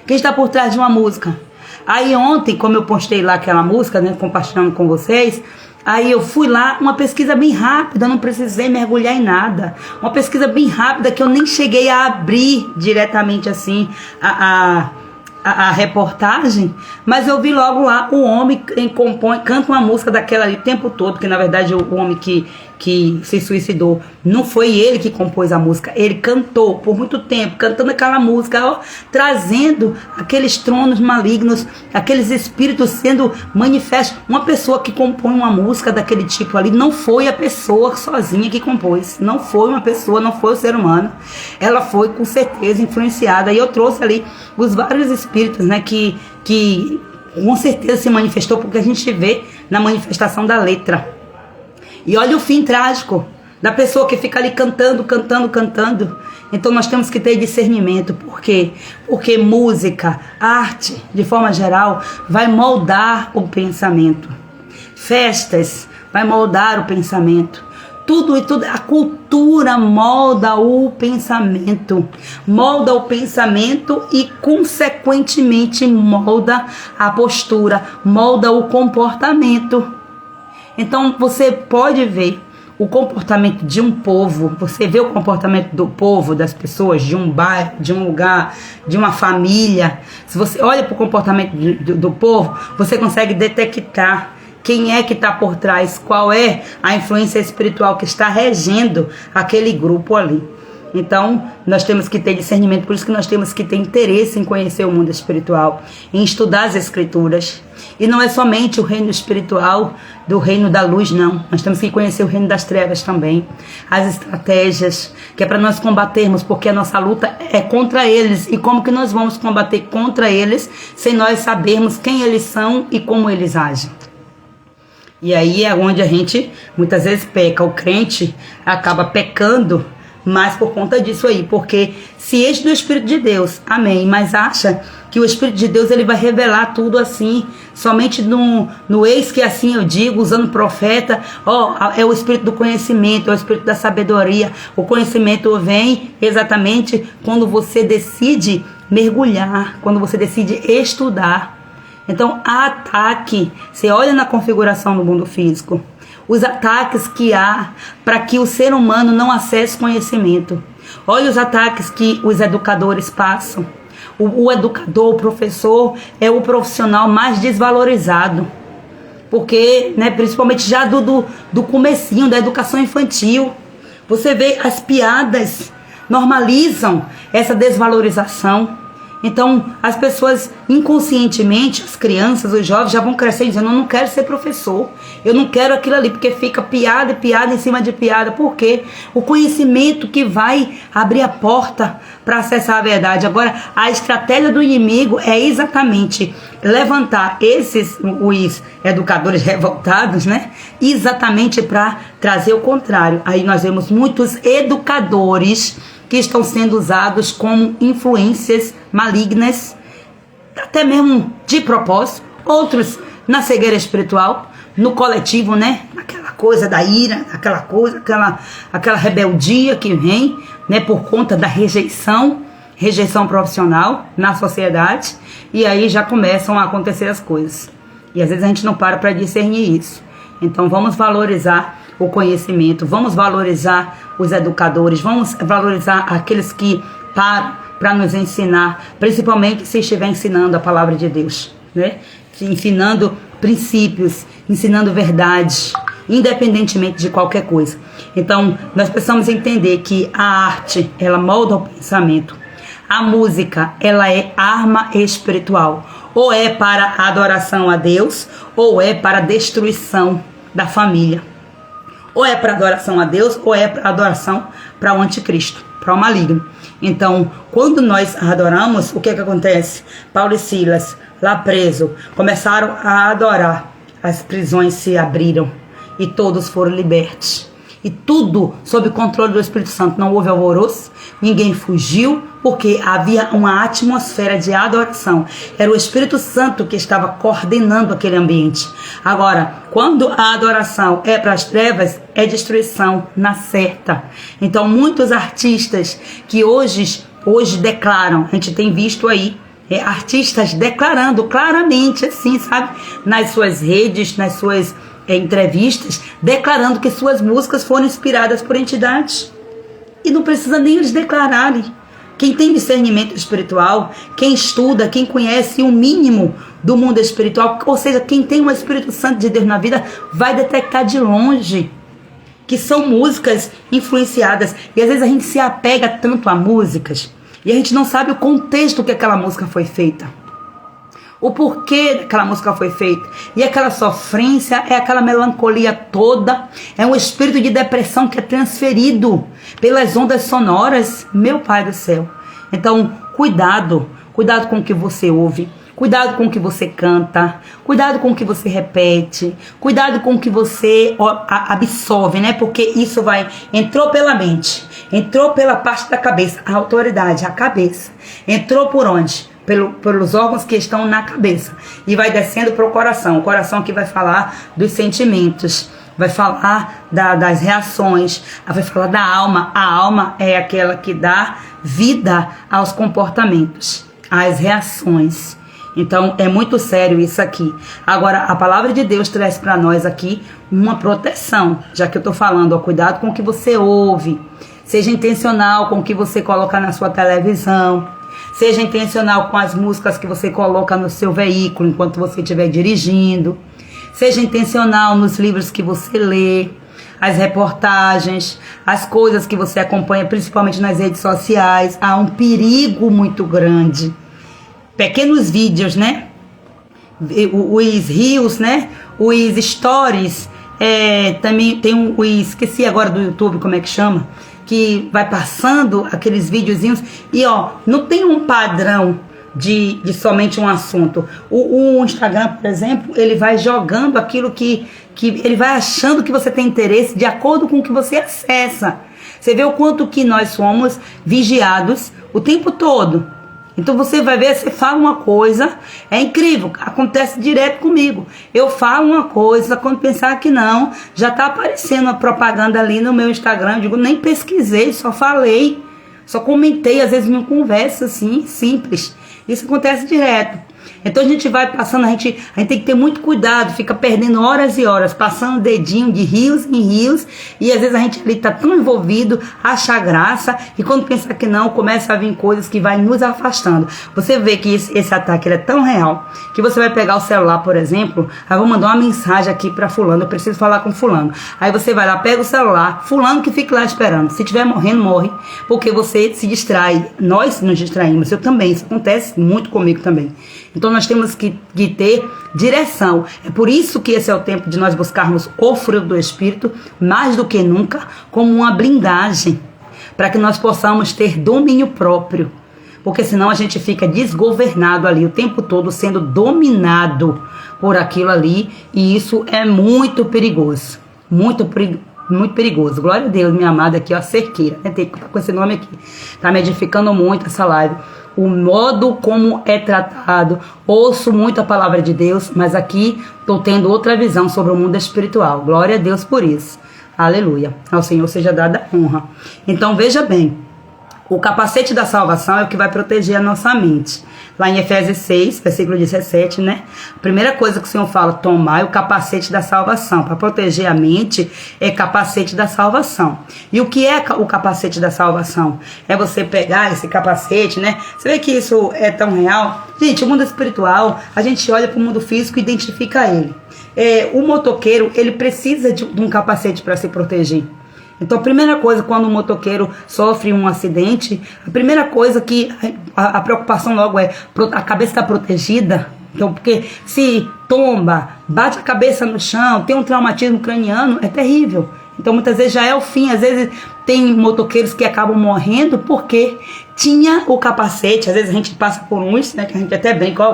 Quem está por trás de uma música? Aí ontem, como eu postei lá aquela música, né, compartilhando com vocês, aí eu fui lá, uma pesquisa bem rápida, não precisei mergulhar em nada. Uma pesquisa bem rápida que eu nem cheguei a abrir diretamente assim a reportagem, mas eu vi logo lá o homem canta uma música daquela ali o tempo todo, que na verdade o homem que se suicidou, não foi ele que compôs a música, ele cantou por muito tempo, cantando aquela música, ó, trazendo aqueles tronos malignos, aqueles espíritos sendo manifestos. Uma pessoa que compõe uma música daquele tipo ali, não foi a pessoa sozinha que compôs, não foi uma pessoa, não foi o ser humano, ela foi com certeza influenciada, e eu trouxe ali os vários espíritos, né, que com certeza se manifestou, porque a gente vê na manifestação da letra. E olha o fim trágico da pessoa que fica ali cantando. Então nós temos que ter discernimento. Por quê? Porque música, arte, de forma geral, vai moldar o pensamento. Festas vai moldar o pensamento. Tudo, a cultura molda o pensamento. Molda o pensamento e, consequentemente, molda a postura, molda o comportamento. Então você pode ver o comportamento de um povo, você vê o comportamento do povo, das pessoas, de um bairro, de um lugar, de uma família. Se você olha para o comportamento do povo, você consegue detectar quem é que está por trás, qual é a influência espiritual que está regendo aquele grupo ali. Então, nós temos que ter discernimento, por isso que nós temos que ter interesse em conhecer o mundo espiritual, em estudar as escrituras. E não é somente o reino espiritual do reino da luz, não. Nós temos que conhecer o reino das trevas também. As estratégias, que é para nós combatermos, porque a nossa luta é contra eles. E como que nós vamos combater contra eles sem nós sabermos quem eles são e como eles agem? E aí é onde a gente muitas vezes peca. O crente acaba pecando, mas por conta disso aí, porque se enche do Espírito de Deus, amém, mas acha que o Espírito de Deus ele vai revelar tudo assim, somente no eis que assim eu digo, usando profeta, é o Espírito do conhecimento, é o Espírito da sabedoria. O conhecimento vem exatamente quando você decide mergulhar, quando você decide estudar. Então, há ataque, você olha na configuração do mundo físico, os ataques que há para que o ser humano não acesse conhecimento. Olha os ataques que os educadores passam. O educador, o professor, é o profissional mais desvalorizado. Porque, né, principalmente já do comecinho, da educação infantil, você vê as piadas normalizam essa desvalorização. Então, as pessoas inconscientemente, as crianças, os jovens já vão crescer dizendo: eu não quero ser professor, eu não quero aquilo ali, porque fica piada e piada em cima de piada. Por quê? O conhecimento que vai abrir a porta para acessar a verdade. Agora, a estratégia do inimigo é exatamente levantar os educadores revoltados, né? Exatamente para trazer o contrário. Aí nós vemos muitos educadores que estão sendo usados como influências malignas, até mesmo de propósito, outros na cegueira espiritual, no coletivo, né? Aquela coisa da ira, aquela rebeldia que vem, né? Por conta da rejeição profissional na sociedade, e aí já começam a acontecer as coisas. E às vezes a gente não para discernir isso. Então vamos valorizar o conhecimento, vamos valorizar os educadores, vamos valorizar aqueles que param para nos ensinar, principalmente se estiver ensinando a palavra de Deus, né? Ensinando princípios, ensinando verdades, independentemente de qualquer coisa. Então, nós precisamos entender que a arte, ela molda o pensamento. A música, ela é arma espiritual. Ou é para a adoração a Deus, ou é para a destruição da família. Ou é para adoração a Deus, ou é para adoração para o anticristo. para o maligno. Então, quando nós adoramos, o que acontece? Paulo e Silas, lá preso, começaram a adorar. As prisões se abriram e todos foram libertos. E tudo sob controle do Espírito Santo. Não houve alvoroço, ninguém fugiu, porque havia uma atmosfera de adoração. Era o Espírito Santo que estava coordenando aquele ambiente. Agora, quando a adoração é para as trevas, é destruição na certa. Então, muitos artistas que hoje declaram, a gente tem visto aí, artistas declarando claramente, assim, sabe, nas suas redes, nas suas entrevistas, declarando que suas músicas foram inspiradas por entidades. E não precisa nem eles declararem. Quem tem discernimento espiritual, quem estuda, quem conhece o mínimo do mundo espiritual, ou seja, quem tem o Espírito Santo de Deus na vida, vai detectar de longe que são músicas influenciadas. E às vezes a gente se apega tanto a músicas e a gente não sabe o contexto que aquela música foi feita. O porquê daquela música foi feita. E aquela sofrência, é aquela melancolia toda, é um espírito de depressão que é transferido pelas ondas sonoras. Meu Pai do céu. Então, cuidado com o que você ouve, cuidado com o que você canta, cuidado com o que você repete, cuidado com o que você absorve, né? Porque isso entrou pela mente, entrou pela parte da cabeça, a autoridade, a cabeça. Entrou por onde? Pelos órgãos que estão na cabeça e vai descendo para o coração que vai falar dos sentimentos, vai falar das reações, vai falar da alma. A alma é aquela que dá vida aos comportamentos, às reações. Então é muito sério isso aqui. Agora a palavra de Deus traz para nós aqui uma proteção, já que eu estou falando, cuidado com o que você ouve, seja intencional com o que você coloca na sua televisão. Seja intencional com as músicas que você coloca no seu veículo enquanto você estiver dirigindo. Seja intencional nos livros que você lê, as reportagens, as coisas que você acompanha, principalmente nas redes sociais. Há um perigo muito grande. Pequenos vídeos, né? Os reels, né? Os stories. Também tem esqueci agora do YouTube, como é que chama? Que vai passando aqueles videozinhos e não tem um padrão de somente um assunto. O Instagram, por exemplo, ele vai jogando aquilo que ele vai achando que você tem interesse de acordo com o que você acessa. Você vê o quanto que nós somos vigiados o tempo todo. Então você vai ver, você fala uma coisa, é incrível, acontece direto comigo. Eu falo uma coisa, quando pensar que não, já está aparecendo uma propaganda ali no meu Instagram. Eu digo, nem pesquisei, só falei, só comentei, às vezes uma conversa assim, simples. Isso acontece direto. Então a gente vai passando, a gente tem que ter muito cuidado, fica perdendo horas e horas, passando o dedinho de rios em rios, e às vezes a gente ali está tão envolvido, acha graça, e quando pensa que não, começa a vir coisas que vai nos afastando. Você vê que esse ataque ele é tão real, que você vai pegar o celular, por exemplo, aí vou mandar uma mensagem aqui para fulano, eu preciso falar com fulano. Aí você vai lá, pega o celular, fulano que fica lá esperando, se estiver morrendo, morre, porque você se distrai, nós nos distraímos, eu também, isso acontece muito comigo também. Então nós temos que ter direção. É por isso que esse é o tempo de nós buscarmos o fruto do Espírito, mais do que nunca, como uma blindagem, para que nós possamos ter domínio próprio. Porque senão a gente fica desgovernado ali o tempo todo, sendo dominado por aquilo ali, e isso é muito perigoso. Muito perigoso. Glória a Deus, minha amada, aqui, ó, cerqueira. Tem que estar com esse nome aqui. Tá me edificando muito essa live. O modo como é tratado, ouço muito a palavra de Deus, mas aqui estou tendo outra visão sobre o mundo espiritual. Glória a Deus por isso. Aleluia. Ao Senhor seja dada honra. Então veja bem, o capacete da salvação é o que vai proteger a nossa mente. Lá em Efésios 6, versículo 17, né? A primeira coisa que o Senhor fala, tomai o capacete da salvação. Para proteger a mente, é capacete da salvação. E o que é o capacete da salvação? É você pegar esse capacete, né? Você vê que isso é tão real? Gente, o mundo espiritual, a gente olha para o mundo físico e identifica ele. O motoqueiro, ele precisa de um capacete para se proteger. Então, a primeira coisa, quando o motoqueiro sofre um acidente, a primeira coisa que a preocupação logo é a cabeça está protegida. Então, porque se tomba, bate a cabeça no chão, tem um traumatismo craniano, é terrível. Então muitas vezes já é o fim. Às vezes tem motoqueiros que acabam morrendo porque tinha o capacete. Às vezes a gente passa por uns, né, que a gente até brinca,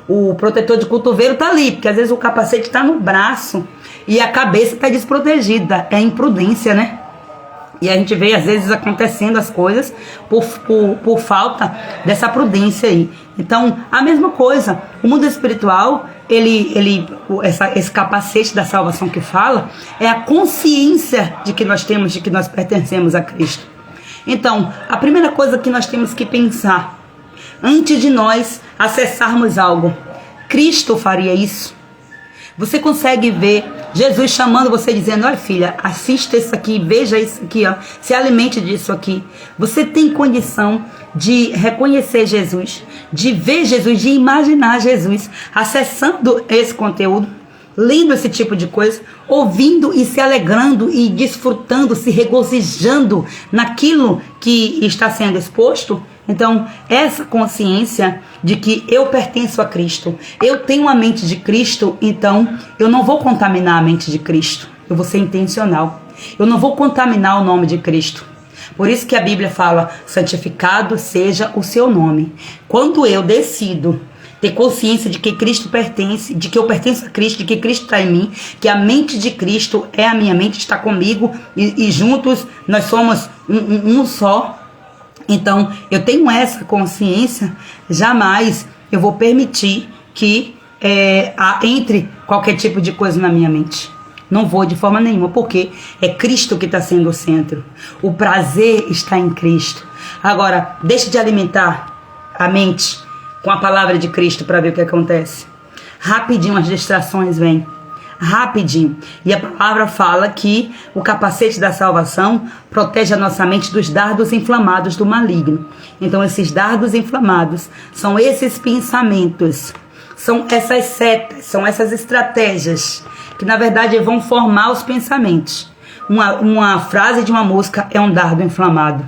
o protetor de cotovelo tá ali, porque às vezes o capacete tá no braço e a cabeça tá desprotegida. É imprudência, né? E a gente vê às vezes acontecendo as coisas por falta dessa prudência aí. Então, a mesma coisa, o mundo espiritual, esse capacete da salvação que fala, é a consciência de que nós temos, de que nós pertencemos a Cristo. Então, a primeira coisa que nós temos que pensar, antes de nós acessarmos algo, Cristo faria isso? Você consegue ver Jesus chamando você, dizendo: olha, filha, assista isso aqui, veja isso aqui, ó, se alimente disso aqui. Você tem condição de reconhecer Jesus, de ver Jesus, de imaginar Jesus, acessando esse conteúdo, lendo esse tipo de coisa, ouvindo e se alegrando e desfrutando, se regozijando naquilo que está sendo exposto? Então, essa consciência de que eu pertenço a Cristo, eu tenho a mente de Cristo, então eu não vou contaminar a mente de Cristo, eu vou ser intencional, eu não vou contaminar o nome de Cristo. Por isso que a Bíblia fala: santificado seja o seu nome. Quando eu decido ter consciência de que Cristo pertence, de que eu pertenço a Cristo, de que Cristo está em mim, que a mente de Cristo é a minha mente, está comigo, e juntos nós somos um só. Então, eu tenho essa consciência, jamais eu vou permitir que entre qualquer tipo de coisa na minha mente. Não vou de forma nenhuma, porque é Cristo que está sendo o centro. O prazer está em Cristo. Agora, deixe de alimentar a mente com a palavra de Cristo para ver o que acontece. Rapidinho as distrações vêm. Rapidinho. E a palavra fala que o capacete da salvação protege a nossa mente dos dardos inflamados do maligno. Então esses dardos inflamados são esses pensamentos, são essas setas, são essas estratégias que na verdade vão formar os pensamentos. Uma frase de uma música é um dardo inflamado.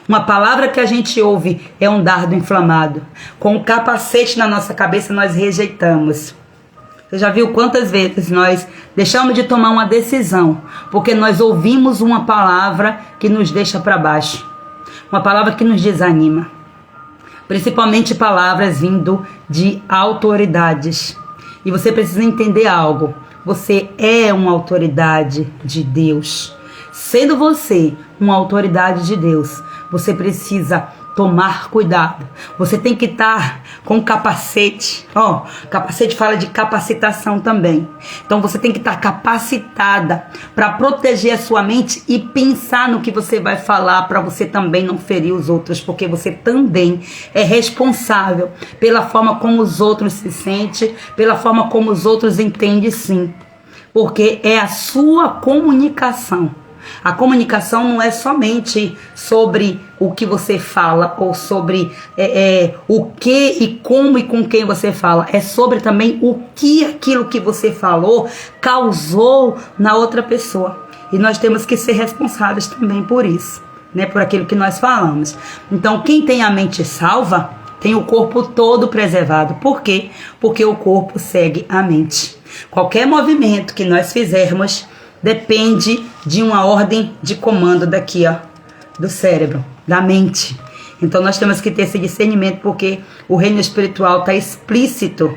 Uma palavra que a gente ouve é um dardo inflamado. Com o capacete na nossa cabeça nós rejeitamos. Você já viu quantas vezes nós deixamos de tomar uma decisão porque nós ouvimos uma palavra que nos deixa para baixo, uma palavra que nos desanima, principalmente palavras vindo de autoridades. E você precisa entender algo: você é uma autoridade de Deus. Sendo você uma autoridade de Deus, você precisa tomar cuidado. Você tem que estar com capacete. Capacete fala de capacitação também. Então você tem que estar capacitada para proteger a sua mente e pensar no que você vai falar, para você também não ferir os outros, porque você também é responsável pela forma como os outros se sentem, pela forma como os outros entendem, sim. Porque é a sua comunicação. A comunicação não é somente sobre o que você fala ou sobre o que e como e com quem você fala. É sobre também o que aquilo que você falou causou na outra pessoa. E nós temos que ser responsáveis também por isso, né? Por aquilo que nós falamos. Então, quem tem a mente salva tem o corpo todo preservado. Por quê? Porque o corpo segue a mente. Qualquer movimento que nós fizermos depende de uma ordem de comando daqui, do cérebro, da mente. Então nós temos que ter esse discernimento, porque o reino espiritual está explícito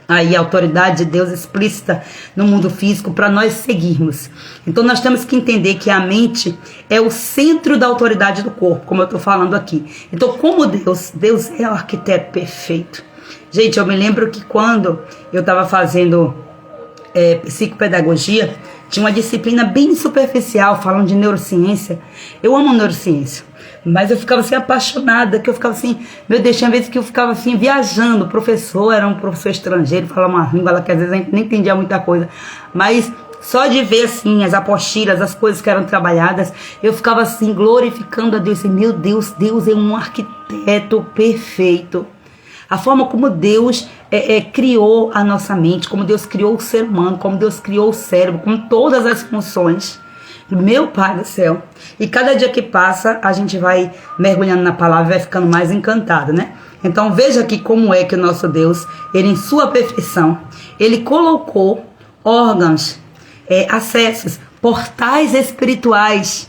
aí, a autoridade de Deus explícita no mundo físico para nós seguirmos. Então nós temos que entender que a mente é o centro da autoridade do corpo, como eu estou falando aqui. Então, como Deus é o arquiteto perfeito. Gente, eu me lembro que quando eu estava fazendo psicopedagogia, tinha uma disciplina bem superficial, falando de neurociência. Eu amo neurociência, mas eu ficava assim apaixonada, que eu ficava assim, meu Deus, tinha vezes que eu ficava assim viajando. O professor era um professor estrangeiro, falava uma língua lá que às vezes a gente nem entendia muita coisa, mas só de ver assim as apostilas, as coisas que eram trabalhadas, eu ficava assim glorificando a Deus, assim, meu Deus, Deus é um arquiteto perfeito. A forma como Deus criou a nossa mente, como Deus criou o ser humano, como Deus criou o cérebro, com todas as funções. Meu Pai do céu. E cada dia que passa, a gente vai mergulhando na palavra e vai ficando mais encantado, né? Então veja aqui como é que o nosso Deus, ele em sua perfeição, ele colocou órgãos, acessos portais espirituais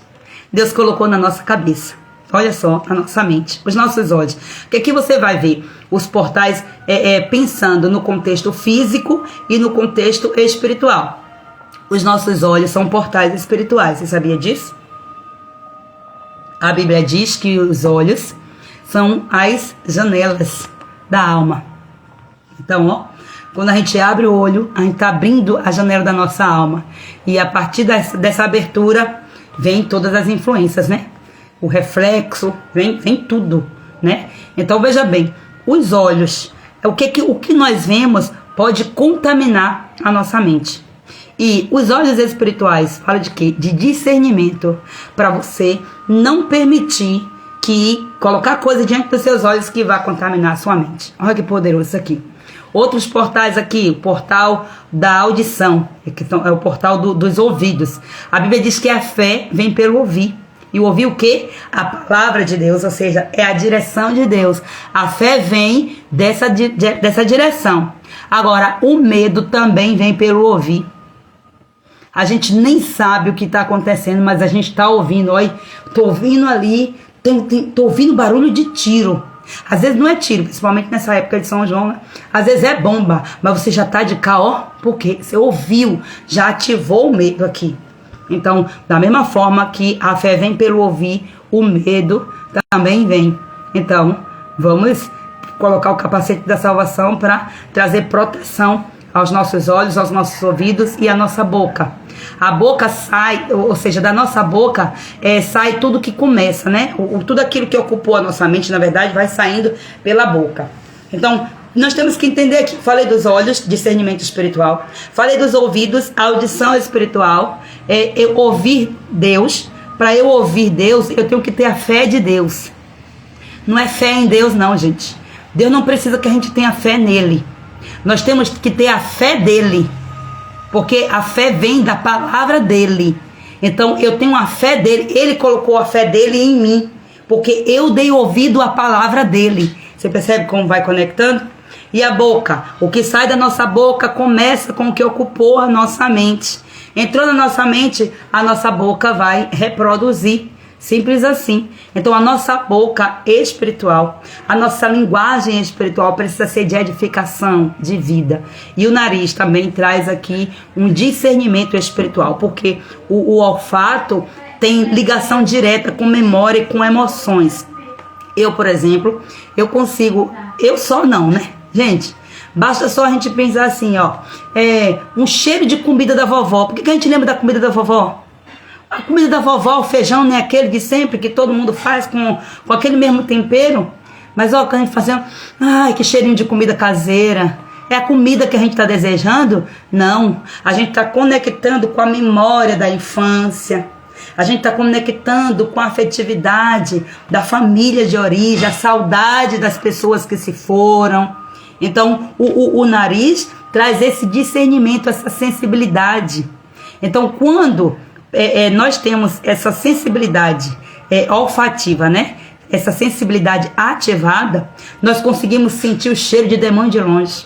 Deus colocou na nossa cabeça. Olha só, na nossa mente, os nossos olhos. Porque aqui você vai ver os portais pensando no contexto físico e no contexto espiritual. Os nossos olhos são portais espirituais. Você sabia disso? A Bíblia diz que os olhos são as janelas da alma. Então, ó, quando a gente abre o olho, a gente está abrindo a janela da nossa alma. E a partir dessa abertura, vem todas as influências, né? O reflexo, vem tudo, né? Então, veja bem, os olhos, o que nós vemos pode contaminar a nossa mente. E os olhos espirituais, fala de quê? De discernimento, para você não permitir que colocar coisa diante dos seus olhos que vai contaminar a sua mente. Olha que poderoso isso aqui. Outros portais aqui, o portal da audição, é o portal dos ouvidos. A Bíblia diz que a fé vem pelo ouvir. E ouvir o quê? A palavra de Deus, ou seja, é a direção de Deus. A fé vem dessa direção. Agora, o medo também vem pelo ouvir. A gente nem sabe o que está acontecendo, mas a gente está ouvindo. Olha, estou ouvindo ali, estou ouvindo barulho de tiro. Às vezes não é tiro, principalmente nessa época de São João, né? Às vezes é bomba, mas você já está de cá, ó, porque você ouviu, já ativou o medo aqui. Então, da mesma forma que a fé vem pelo ouvir, o medo também vem. Então, vamos colocar o capacete da salvação para trazer proteção aos nossos olhos, aos nossos ouvidos e à nossa boca. A boca sai, ou seja, da nossa boca sai tudo que começa, né? Tudo aquilo que ocupou a nossa mente, na verdade, vai saindo pela boca. Então, nós temos que entender aqui. Falei dos olhos, discernimento espiritual. Falei dos ouvidos, audição espiritual. Eu ouvir Deus. Para eu ouvir Deus, eu tenho que ter a fé de Deus. Não é fé em Deus, não, gente. Deus não precisa que a gente tenha fé nele. Nós temos que ter a fé dele. Porque a fé vem da palavra dele. Então, eu tenho a fé dele. Ele colocou a fé dele em mim. Porque eu dei ouvido à palavra dele. Você percebe como vai conectando? E a boca, o que sai da nossa boca começa com o que ocupou a nossa mente. Entrou na nossa mente, a nossa boca vai reproduzir. Simples assim. Então a nossa boca espiritual, a nossa linguagem espiritual precisa ser de edificação, de vida. E o nariz também traz aqui um discernimento espiritual, porque o olfato tem ligação direta com memória e com emoções. Eu, por exemplo, eu consigo, eu só não, né? Gente, basta só a gente pensar assim, ó, um cheiro de comida da vovó. Por que a gente lembra da comida da vovó? A comida da vovó, o feijão não é aquele de sempre, que todo mundo faz com aquele mesmo tempero. Mas ó, quando a gente fazendo, ai, que cheirinho de comida caseira. É a comida que a gente está desejando? Não, a gente está conectando com a memória da infância. A gente está conectando com a afetividade da família de origem, a saudade das pessoas que se foram. Então, o nariz traz esse discernimento, essa sensibilidade. Então, quando nós temos essa sensibilidade olfativa, né? Essa sensibilidade ativada, nós conseguimos sentir o cheiro de demônio de longe.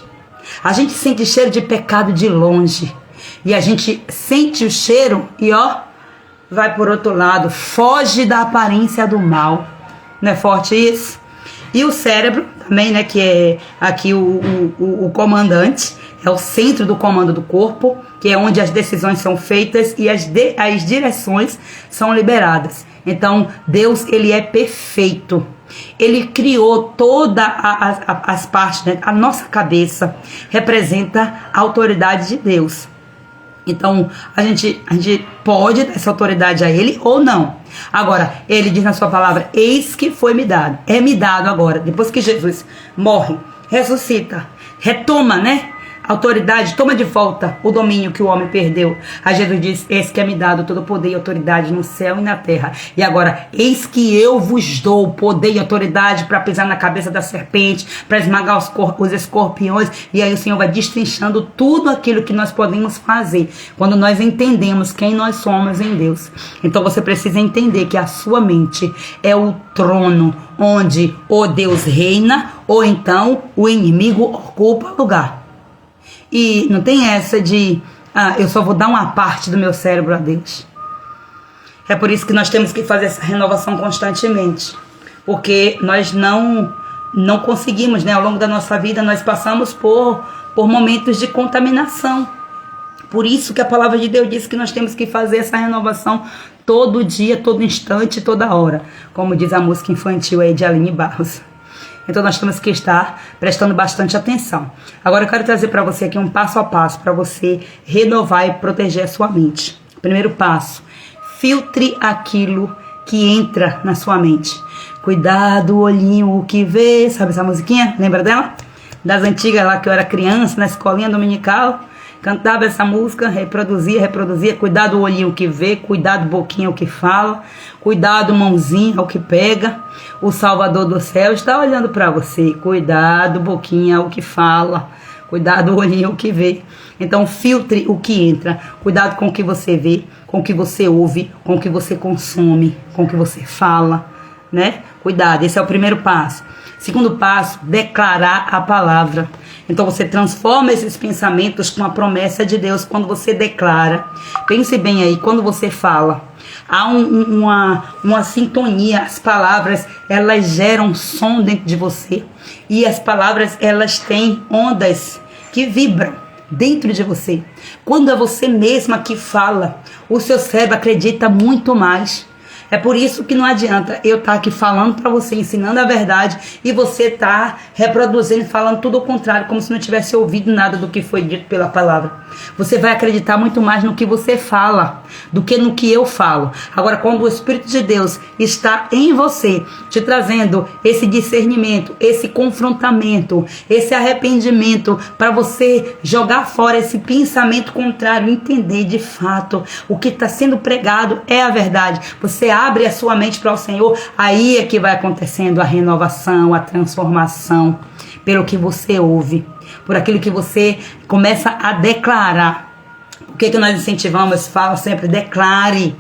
A gente sente cheiro de pecado de longe. E a gente sente o cheiro e, ó, vai por outro lado, foge da aparência do mal. Não é forte isso? E o cérebro também, né, que é aqui o comandante, é o centro do comando do corpo, que é onde as decisões são feitas e as direções são liberadas. Então, Deus, ele é perfeito. Ele criou todas as partes, né? A nossa cabeça representa a autoridade de Deus. Então, a gente pode dar essa autoridade a ele ou não. Agora, ele diz na sua palavra, eis que foi me dado. É me dado agora, depois que Jesus morre, ressuscita, retoma, né? Autoridade, toma de volta o domínio que o homem perdeu. Aí Jesus diz, eis que é me dado todo poder e autoridade no céu e na terra. E agora, eis que eu vos dou poder e autoridade para pisar na cabeça da serpente, para esmagar os escorpiões. E aí o Senhor vai destrinchando tudo aquilo que nós podemos fazer quando nós entendemos quem nós somos em Deus. Então você precisa entender que a sua mente é o trono onde ou Deus reina ou então o inimigo ocupa lugar. E não tem essa de, eu só vou dar uma parte do meu cérebro a Deus. É por isso que nós temos que fazer essa renovação constantemente. Porque nós não conseguimos, né? Ao longo da nossa vida, nós passamos por momentos de contaminação. Por isso que a palavra de Deus diz que nós temos que fazer essa renovação todo dia, todo instante, toda hora. Como diz a música infantil aí de Aline Barros. Então nós temos que estar prestando bastante atenção. Agora eu quero trazer para você aqui um passo a passo para você renovar e proteger a sua mente. Primeiro passo, filtre aquilo que entra na sua mente. Cuidado, olhinho, o que vê. Sabe essa musiquinha? Lembra dela? Das antigas lá que eu era criança, na escolinha dominical. Cantava essa música, reproduzia. Cuidado o olhinho que vê, cuidado boquinha o que fala, cuidado mãozinha o que pega. O Salvador do céu está olhando para você. Cuidado boquinha o que fala, cuidado o olhinho o que vê. Então filtre o que entra. Cuidado com o que você vê, com o que você ouve, com o que você consome, com o que você fala, né? Cuidado, esse é o primeiro passo. Segundo passo, declarar a palavra. Então você transforma esses pensamentos com a promessa de Deus quando você declara. Pense bem aí, quando você fala, há uma sintonia. As palavras, elas geram som dentro de você. E as palavras, elas têm ondas que vibram dentro de você. Quando é você mesma que fala, o seu cérebro acredita muito mais. É por isso que não adianta eu estar aqui falando para você, ensinando a verdade, e você estar reproduzindo, falando tudo ao contrário, como se não tivesse ouvido nada do que foi dito pela palavra. Você vai acreditar muito mais no que você fala do que no que eu falo. Agora, quando o Espírito de Deus está em você, te trazendo esse discernimento, esse confrontamento, esse arrependimento, para você jogar fora esse pensamento contrário, entender de fato o que está sendo pregado é a verdade. Você abre a sua mente para o Senhor, aí é que vai acontecendo a renovação, a transformação, pelo que você ouve, por aquilo que você começa a declarar. O que nós incentivamos? Fala sempre, declare,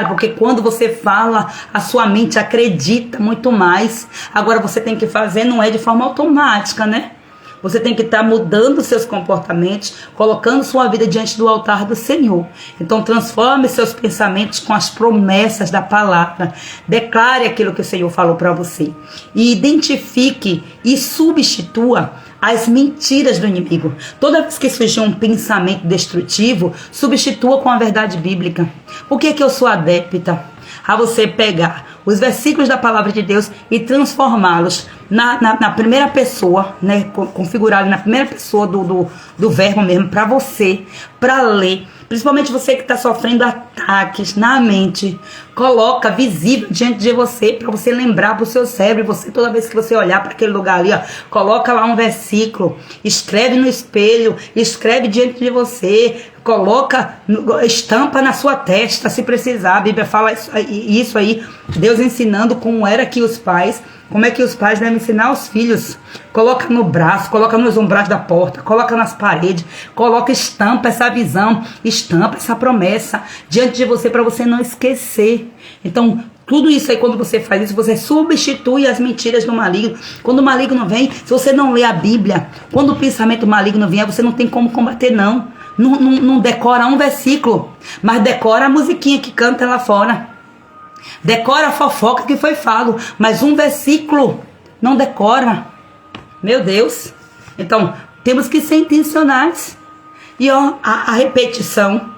porque quando você fala, a sua mente acredita muito mais. Agora você tem que fazer, não é de forma automática, né? Você tem que estar mudando seus comportamentos, colocando sua vida diante do altar do Senhor. Então transforme seus pensamentos com as promessas da palavra. Declare aquilo que o Senhor falou para você. E identifique e substitua as mentiras do inimigo. Toda vez que surgir um pensamento destrutivo, substitua com a verdade bíblica. Por que eu sou adepta a você pegar os versículos da palavra de Deus e transformá-los na primeira pessoa, né, configurado na primeira pessoa do verbo mesmo, para você, para ler. Principalmente você que está sofrendo ataques na mente, coloca visível diante de você, para você lembrar para o seu cérebro. Você, toda vez que você olhar para aquele lugar ali, ó, coloca lá um versículo, escreve no espelho, escreve diante de você, coloca, estampa na sua testa, se precisar. A Bíblia fala isso aí, Deus ensinando como era que os pais, como é que os pais devem ensinar os filhos. Coloca no braço, coloca nos umbrais da porta, coloca nas paredes, coloca, estampa essa visão, estampa essa promessa diante de você para você não esquecer. Então, tudo isso aí, quando você faz isso, você substitui as mentiras do maligno. Quando o maligno vem, se você não lê a Bíblia, quando o pensamento maligno vier, você não tem como combater, não. Não decora um versículo, mas decora a musiquinha que canta lá fora. Decora a fofoca que foi falo, mas um versículo não decora. Meu Deus. Então, temos que ser intencionais. E ó, a repetição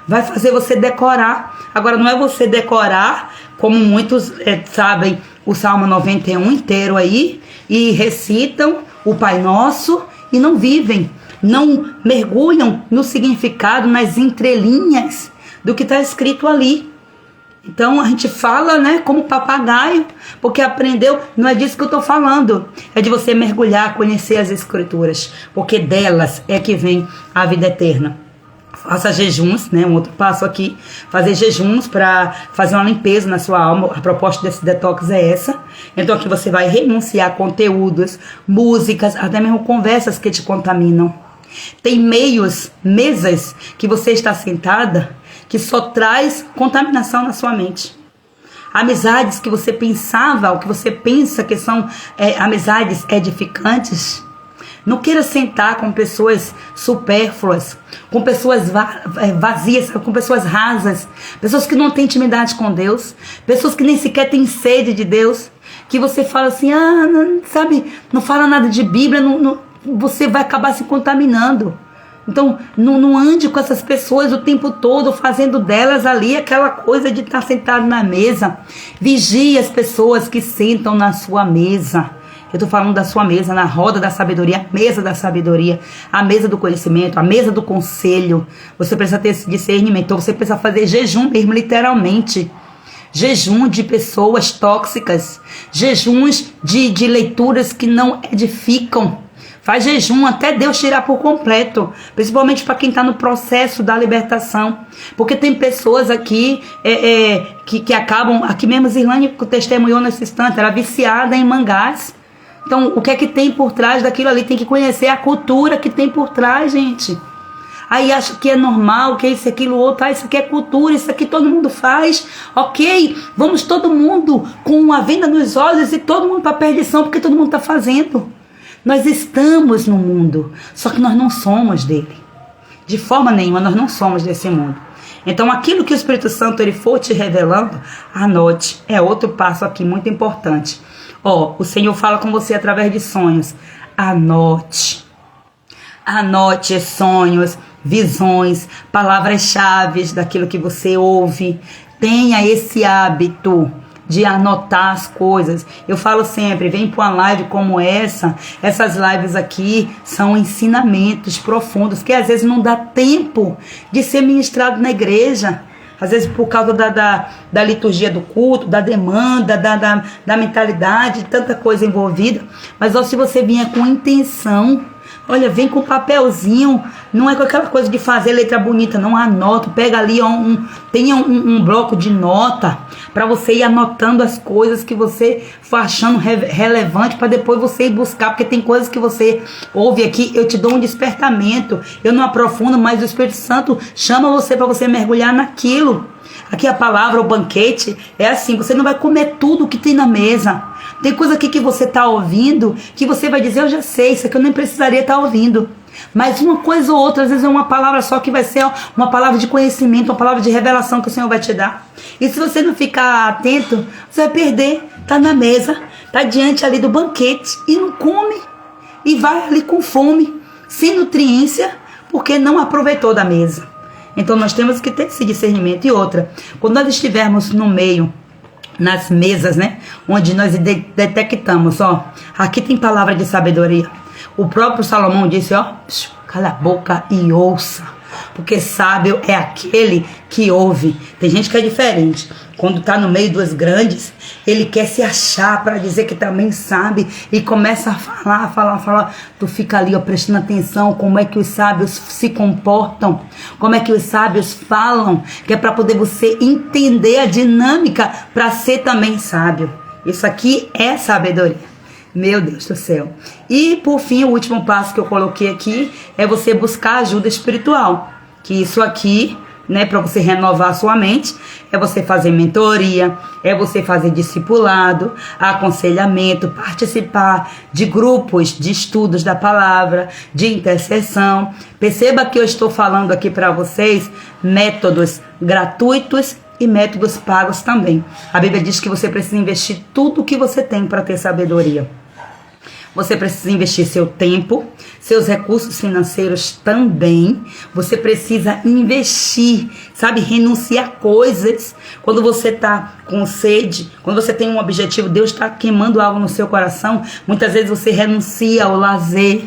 vai fazer você decorar. Agora, não é você decorar, como muitos sabem, o Salmo 91 inteiro aí, e recitam o Pai Nosso e não vivem, não mergulham no significado, nas entrelinhas do que está escrito ali. Então a gente fala, né, como papagaio, porque aprendeu. Não é disso que eu estou falando, é de você mergulhar, conhecer as escrituras, porque delas é que vem a vida eterna. Faça jejuns, né, um outro passo aqui, fazer jejuns para fazer uma limpeza na sua alma. A proposta desse detox é essa. Então aqui você vai renunciar a conteúdos, músicas, até mesmo conversas que te contaminam. Tem mesas que você está sentada, que só traz contaminação na sua mente. Amizades que você pensava, ou que você pensa que são amizades edificantes, Não queira sentar com pessoas supérfluas, com pessoas vazias, com pessoas rasas, pessoas que não têm intimidade com Deus, pessoas que nem sequer têm sede de Deus, que você fala assim, não, sabe, não fala nada de Bíblia, você vai acabar se contaminando. Então, não ande com essas pessoas o tempo todo, fazendo delas ali aquela coisa de estar sentado na mesa. Vigie as pessoas que sentam na sua mesa. Eu estou falando da sua mesa, na roda da sabedoria, a mesa da sabedoria, a mesa do conhecimento, a mesa do conselho. Você precisa ter esse discernimento, então você precisa fazer jejum mesmo, literalmente. Jejum de pessoas tóxicas, jejuns de leituras que não edificam. Faz jejum até Deus tirar por completo, principalmente para quem está no processo da libertação. Porque tem pessoas aqui que acabam, aqui mesmo Zirlane testemunhou nesse instante, era viciada em mangás. Então, o que é que tem por trás daquilo ali? Tem que conhecer a cultura que tem por trás, gente. Aí acha que é normal, que é isso, aquilo, outro. Isso aqui é cultura, isso aqui todo mundo faz. Ok, vamos todo mundo com a venda nos olhos e todo mundo para a perdição, porque todo mundo está fazendo. Nós estamos no mundo, só que nós não somos dele. De forma nenhuma, nós não somos desse mundo. Então, aquilo que o Espírito Santo ele for te revelando, anote. É outro passo aqui muito importante. O Senhor fala com você através de sonhos. Anote. Anote sonhos, visões, palavras-chave daquilo que você ouve. Tenha esse hábito de anotar as coisas. Eu falo sempre, vem para uma live como essa. Essas lives aqui são ensinamentos profundos que às vezes não dá tempo de ser ministrado na igreja. Às vezes por causa da liturgia do culto, da demanda, da mentalidade, tanta coisa envolvida. Mas se você vier com intenção, olha, vem com papelzinho, não é com aquela coisa de fazer letra bonita, não, anota, pega ali, tenha um bloco de nota, para você ir anotando as coisas que você for achando relevante, para depois você ir buscar, porque tem coisas que você ouve aqui, eu te dou um despertamento, eu não aprofundo, mas o Espírito Santo chama você para você mergulhar naquilo. Aqui a palavra, o banquete, é assim, você não vai comer tudo que tem na mesa. Tem coisa aqui que você está ouvindo, que você vai dizer, eu já sei, isso aqui eu nem precisaria estar ouvindo. Mas uma coisa ou outra, às vezes é uma palavra só que vai ser uma palavra de conhecimento, uma palavra de revelação que o Senhor vai te dar. E se você não ficar atento, você vai perder. Está na mesa, está diante ali do banquete e não come. E vai ali com fome, sem nutriência, porque não aproveitou da mesa. Então nós temos que ter esse discernimento. E outra, quando nós estivermos no meio, nas mesas, né, onde nós detectamos, aqui tem palavra de sabedoria. O próprio Salomão disse, cala a boca e ouça, porque sábio é aquele que ouve. Tem gente que é diferente. Quando está no meio dos grandes, ele quer se achar para dizer que também sabe e começa a falar. Tu fica ali prestando atenção como é que os sábios se comportam, como é que os sábios falam, que é para poder você entender a dinâmica para ser também sábio. Isso aqui é sabedoria. Meu Deus do céu. E por fim, o último passo que eu coloquei aqui é você buscar ajuda espiritual. Que isso aqui, né, para você renovar a sua mente, é você fazer mentoria, é você fazer discipulado, aconselhamento, participar de grupos de estudos da palavra, de intercessão. Perceba que eu estou falando aqui para vocês métodos gratuitos e métodos pagos também. A Bíblia diz que você precisa investir tudo o que você tem para ter sabedoria. Você precisa investir seu tempo, seus recursos financeiros também. Você precisa investir, sabe, renunciar coisas. Quando você está com sede, quando você tem um objetivo, Deus está queimando algo no seu coração, muitas vezes você renuncia ao lazer,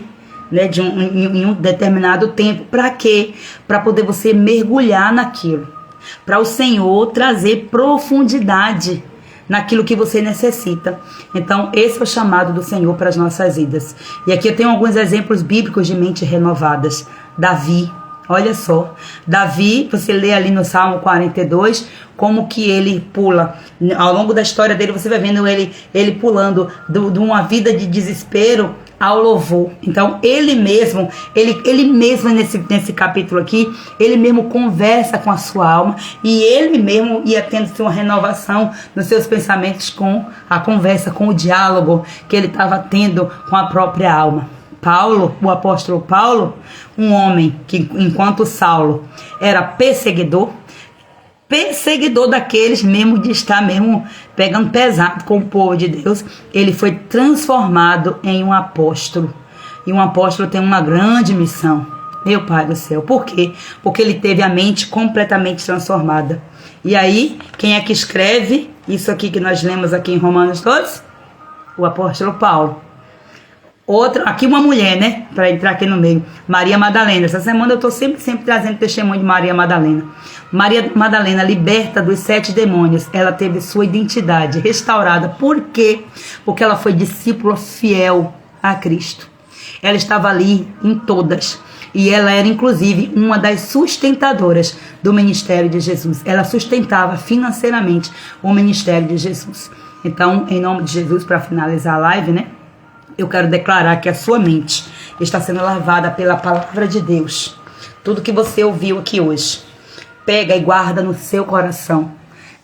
né, em um determinado tempo. Para quê? Para poder você mergulhar naquilo. Para o Senhor trazer profundidade naquilo que você necessita. Então, esse é o chamado do Senhor para as nossas vidas. E aqui eu tenho alguns exemplos bíblicos de mentes renovadas. Davi, olha só. Davi, você lê ali no Salmo 42, como que ele pula. Ao longo da história dele, você vai vendo ele pulando de uma vida de desespero ao louvor. Então ele mesmo nesse capítulo aqui, ele mesmo conversa com a sua alma e ele mesmo ia tendo uma renovação nos seus pensamentos com a conversa, com o diálogo que ele estava tendo com a própria alma. Paulo, o apóstolo Paulo, um homem que, enquanto Saulo era perseguidor daqueles mesmo, de estar mesmo pegando pesado com o povo de Deus, ele foi transformado em um apóstolo. E um apóstolo tem uma grande missão. Meu Pai do céu. Por quê? Porque ele teve a mente completamente transformada. E aí, quem é que escreve isso aqui que nós lemos aqui em Romanos 12? O apóstolo Paulo. Outra, aqui uma mulher, né? Para entrar aqui no meio. Maria Madalena. Essa semana eu estou sempre trazendo testemunho de Maria Madalena. Maria Madalena, liberta dos 7 demônios. Ela teve sua identidade restaurada. Por quê? Porque ela foi discípula fiel a Cristo. Ela estava ali em todas. E ela era, inclusive, uma das sustentadoras do ministério de Jesus. Ela sustentava financeiramente o ministério de Jesus. Então, em nome de Jesus, para finalizar a live, né? Eu quero declarar que a sua mente está sendo lavada pela palavra de Deus. Tudo que você ouviu aqui hoje, pega e guarda no seu coração.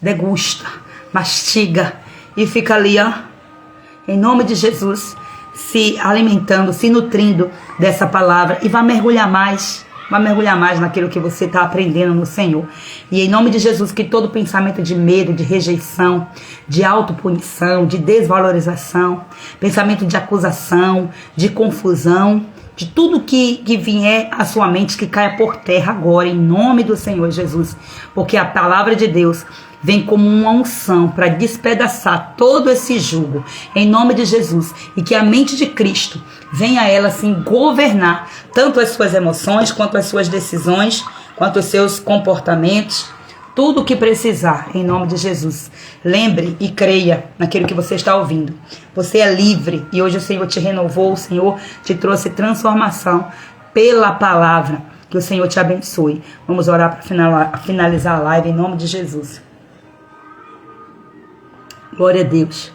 Degusta, mastiga e fica ali, ó, em nome de Jesus, se alimentando, se nutrindo dessa palavra e vai mergulhar mais naquilo que você está aprendendo no Senhor. E em nome de Jesus, que todo pensamento de medo, de rejeição, de autopunição, de desvalorização, pensamento de acusação, de confusão, de tudo que vier à sua mente, que caia por terra agora, em nome do Senhor Jesus. Porque a palavra de Deus vem como uma unção para despedaçar todo esse jugo, em nome de Jesus. E que a mente de Cristo venha a ela assim governar tanto as suas emoções, quanto as suas decisões, quanto os seus comportamentos, tudo o que precisar, em nome de Jesus. Lembre e creia naquilo que você está ouvindo. Você é livre e hoje o Senhor te renovou, o Senhor te trouxe transformação pela palavra. Que o Senhor te abençoe. Vamos orar para finalizar a live em nome de Jesus. Glória a Deus.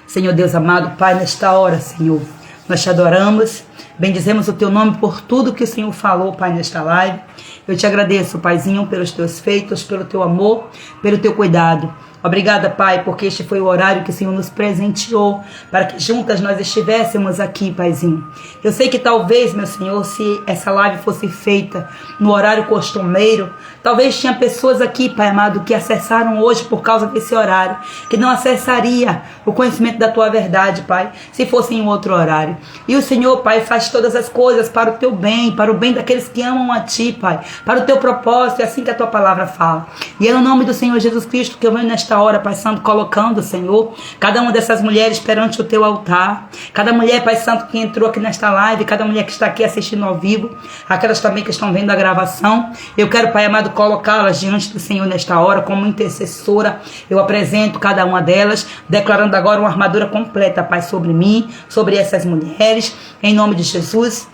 Senhor Deus amado, Pai, nesta hora, Senhor, nós te adoramos, bendizemos o teu nome por tudo que o Senhor falou, Pai, nesta live. Eu te agradeço, Paizinho, pelos teus feitos, pelo teu amor, pelo teu cuidado. Obrigada, Pai, porque este foi o horário que o Senhor nos presenteou para que juntas nós estivéssemos aqui, Paizinho. Eu sei que talvez, meu Senhor, se essa live fosse feita no horário costumeiro, talvez tinha pessoas aqui, Pai amado, que acessaram hoje por causa desse horário, que não acessaria o conhecimento da Tua verdade, Pai, se fosse em outro horário. E o Senhor, Pai, faz todas as coisas para o Teu bem, para o bem daqueles que amam a Ti, Pai, para o Teu propósito, é assim que a Tua palavra fala. E é no nome do Senhor Jesus Cristo que eu venho nesta hora, Pai Santo, colocando, Senhor, cada uma dessas mulheres perante o Teu altar, cada mulher, Pai Santo, que entrou aqui nesta live, cada mulher que está aqui assistindo ao vivo, aquelas também que estão vendo a gravação, eu quero, Pai amado, colocá-las diante do Senhor nesta hora, como intercessora. Eu apresento cada uma delas, declarando agora uma armadura completa, Pai, sobre mim, sobre essas mulheres, em nome de Jesus.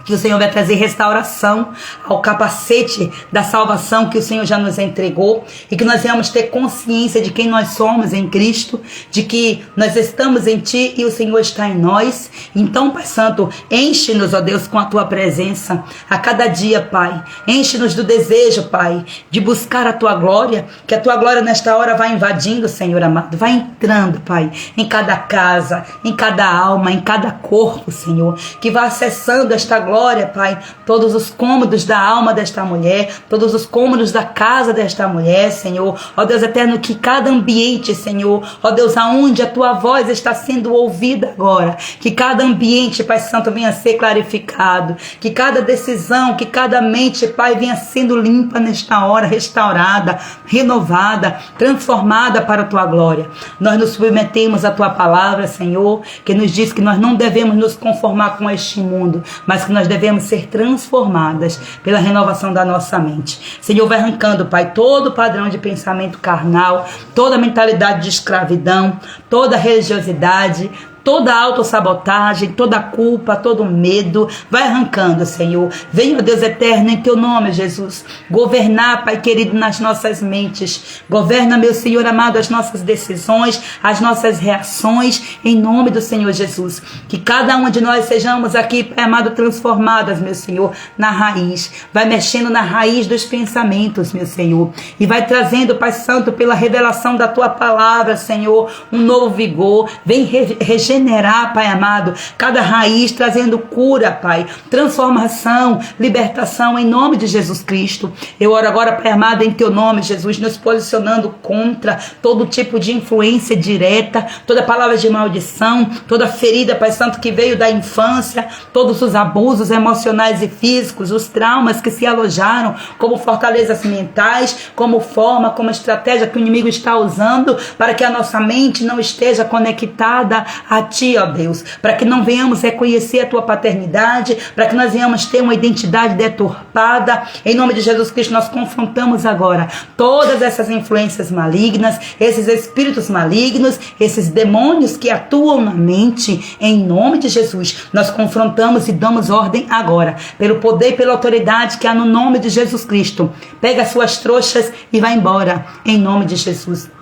Que o Senhor vai trazer restauração ao capacete da salvação que o Senhor já nos entregou, e que nós venhamos ter consciência de quem nós somos em Cristo, de que nós estamos em Ti e o Senhor está em nós. Então, Pai Santo, enche-nos, ó Deus, com a Tua presença a cada dia, Pai. Enche-nos do desejo, Pai, de buscar a Tua glória, que a Tua glória nesta hora vai invadindo, Senhor amado, vai entrando, Pai, em cada casa, em cada alma, em cada corpo, Senhor, que vai acessando esta glória, Pai, todos os cômodos da alma desta mulher, todos os cômodos da casa desta mulher, Senhor, ó Deus eterno, que cada ambiente, Senhor, ó Deus, aonde a Tua voz está sendo ouvida agora, que cada ambiente, Pai Santo, venha a ser clarificado, que cada decisão, que cada mente, Pai, venha sendo limpa nesta hora, restaurada, renovada, transformada para a Tua glória. Nós nos submetemos à Tua palavra, Senhor, que nos diz que nós não devemos nos conformar com este mundo, mas que nós devemos ser transformadas pela renovação da nossa mente. Senhor, vai arrancando, Pai, todo padrão de pensamento carnal, toda mentalidade de escravidão, toda religiosidade, toda autossabotagem, toda culpa, todo medo, vai arrancando, Senhor. Venha, Deus eterno, em Teu nome, Jesus, governar, Pai querido, nas nossas mentes. Governa, meu Senhor amado, as nossas decisões, as nossas reações, em nome do Senhor Jesus. Que cada uma de nós sejamos aqui, Pai amado, transformadas, meu Senhor, na raiz. Vai mexendo na raiz dos pensamentos, meu Senhor. E vai trazendo, Pai Santo, pela revelação da Tua palavra, Senhor, um novo vigor. Vem regenerando, regenerar, Pai amado, cada raiz, trazendo cura, Pai, transformação, libertação, em nome de Jesus Cristo. Eu oro agora, Pai amado, em Teu nome, Jesus, nos posicionando contra todo tipo de influência direta, toda palavra de maldição, toda ferida, Pai Santo, que veio da infância, todos os abusos emocionais e físicos, os traumas que se alojaram como fortalezas mentais, como forma, como estratégia que o inimigo está usando para que a nossa mente não esteja conectada a Ti, ó Deus, para que não venhamos reconhecer a Tua paternidade, para que nós venhamos ter uma identidade deturpada. Em nome de Jesus Cristo, nós confrontamos agora todas essas influências malignas, esses espíritos malignos, esses demônios que atuam na mente. Em nome de Jesus, nós confrontamos e damos ordem agora, pelo poder e pela autoridade que há no nome de Jesus Cristo. Pega as suas trouxas e vai embora, em nome de Jesus.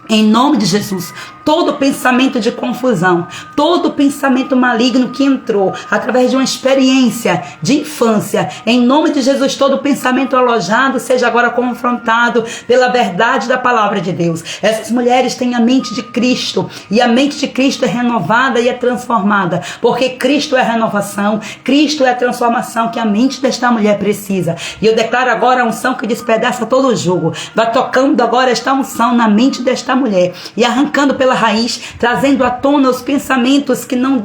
Em nome de Jesus, todo pensamento de confusão, todo pensamento maligno que entrou através de uma experiência de infância, em nome de Jesus, todo pensamento alojado seja agora confrontado pela verdade da palavra de Deus. Essas mulheres têm a mente de Cristo, e a mente de Cristo é renovada e é transformada, porque Cristo é a renovação, Cristo é a transformação que a mente desta mulher precisa. E eu declaro agora a unção que despedaça todo o jugo. Vai tocando agora esta unção na mente desta mulher e arrancando pela raiz, trazendo à tona os pensamentos que não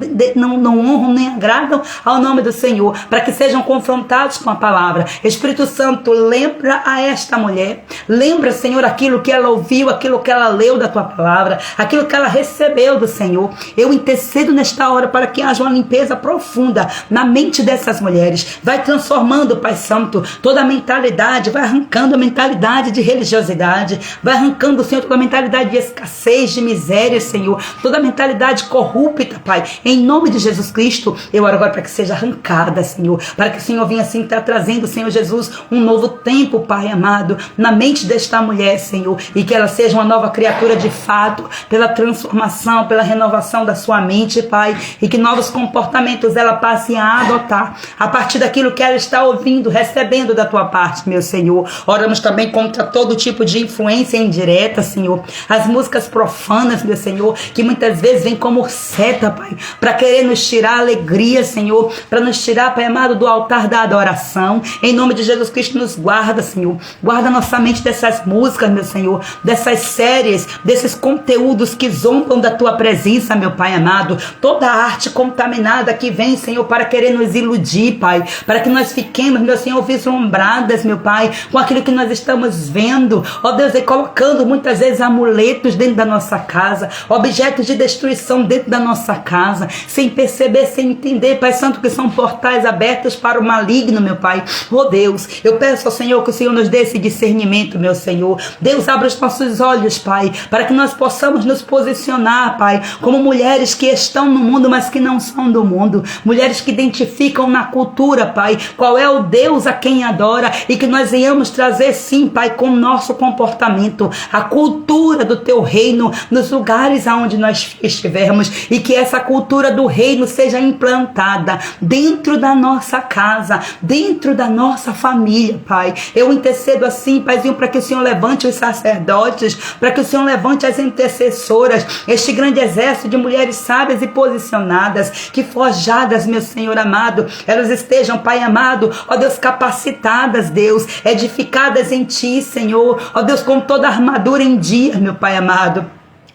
honram nem agradam ao nome do Senhor, para que sejam confrontados com a palavra. Espírito Santo, lembra a esta mulher, lembra, Senhor, aquilo que ela ouviu, aquilo que ela leu da Tua palavra, aquilo que ela recebeu do Senhor. Eu intercedo nesta hora para que haja uma limpeza profunda na mente dessas mulheres. Vai transformando, Pai Santo, toda a mentalidade, vai arrancando a mentalidade de religiosidade, vai arrancando, Senhor, toda a mentalidade de escassez, de miséria, Senhor, toda a mentalidade corrupta, Pai, em nome de Jesus Cristo. Eu oro agora para que seja arrancada, Senhor, para que o Senhor venha assim estar trazendo, Senhor Jesus, um novo tempo, Pai amado, na mente desta mulher, Senhor, e que ela seja uma nova criatura de fato, pela transformação, pela renovação da sua mente, Pai, e que novos comportamentos ela passe a adotar, a partir daquilo que ela está ouvindo, recebendo da Tua parte, meu Senhor. Oramos também contra todo tipo de influência indireta, Senhor, as músicas profanas, meu Senhor, que muitas vezes vem como seta, Pai, para querer nos tirar a alegria, Senhor, para nos tirar, Pai amado, do altar da adoração. Em nome de Jesus Cristo, nos guarda, Senhor, guarda nossa mente dessas músicas, meu Senhor, dessas séries, desses conteúdos que zombam da Tua presença, meu Pai amado, toda a arte contaminada que vem, Senhor, para querer nos iludir, Pai, para que nós fiquemos, meu Senhor, vislumbradas, meu Pai, com aquilo que nós estamos vendo, ó Deus, e colocando muitas vezes amuletos dentro da nossa casa, objetos de destruição dentro da nossa casa, sem perceber, sem entender, Pai Santo, que são portais abertos para o maligno, meu Pai. Oh Deus, eu peço ao Senhor que o Senhor nos dê esse discernimento, meu Senhor. Deus, abre os nossos olhos, Pai, para que nós possamos nos posicionar, Pai, como mulheres que estão no mundo, mas que não são do mundo, mulheres que identificam na cultura, Pai, qual é o Deus a quem adora, e que nós venhamos trazer, sim, Pai, com o nosso comportamento, a cultura do Teu reino nos lugares aonde nós estivermos, e que essa cultura do reino seja implantada dentro da nossa casa, dentro da nossa família, Pai. Eu intercedo assim, Paizinho, para que o Senhor levante os sacerdotes, para que o Senhor levante as intercessoras, este grande exército de mulheres sábias e posicionadas, que forjadas, meu Senhor amado, elas estejam, Pai amado, ó Deus, capacitadas, Deus, edificadas em Ti, Senhor, ó Deus, com toda a armadura em dia, meu Pai amado,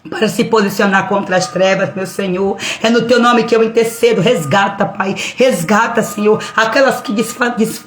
para se posicionar contra as trevas, meu Senhor. É no Teu nome que eu intercedo. Resgata, Pai, resgata, Senhor, aquelas que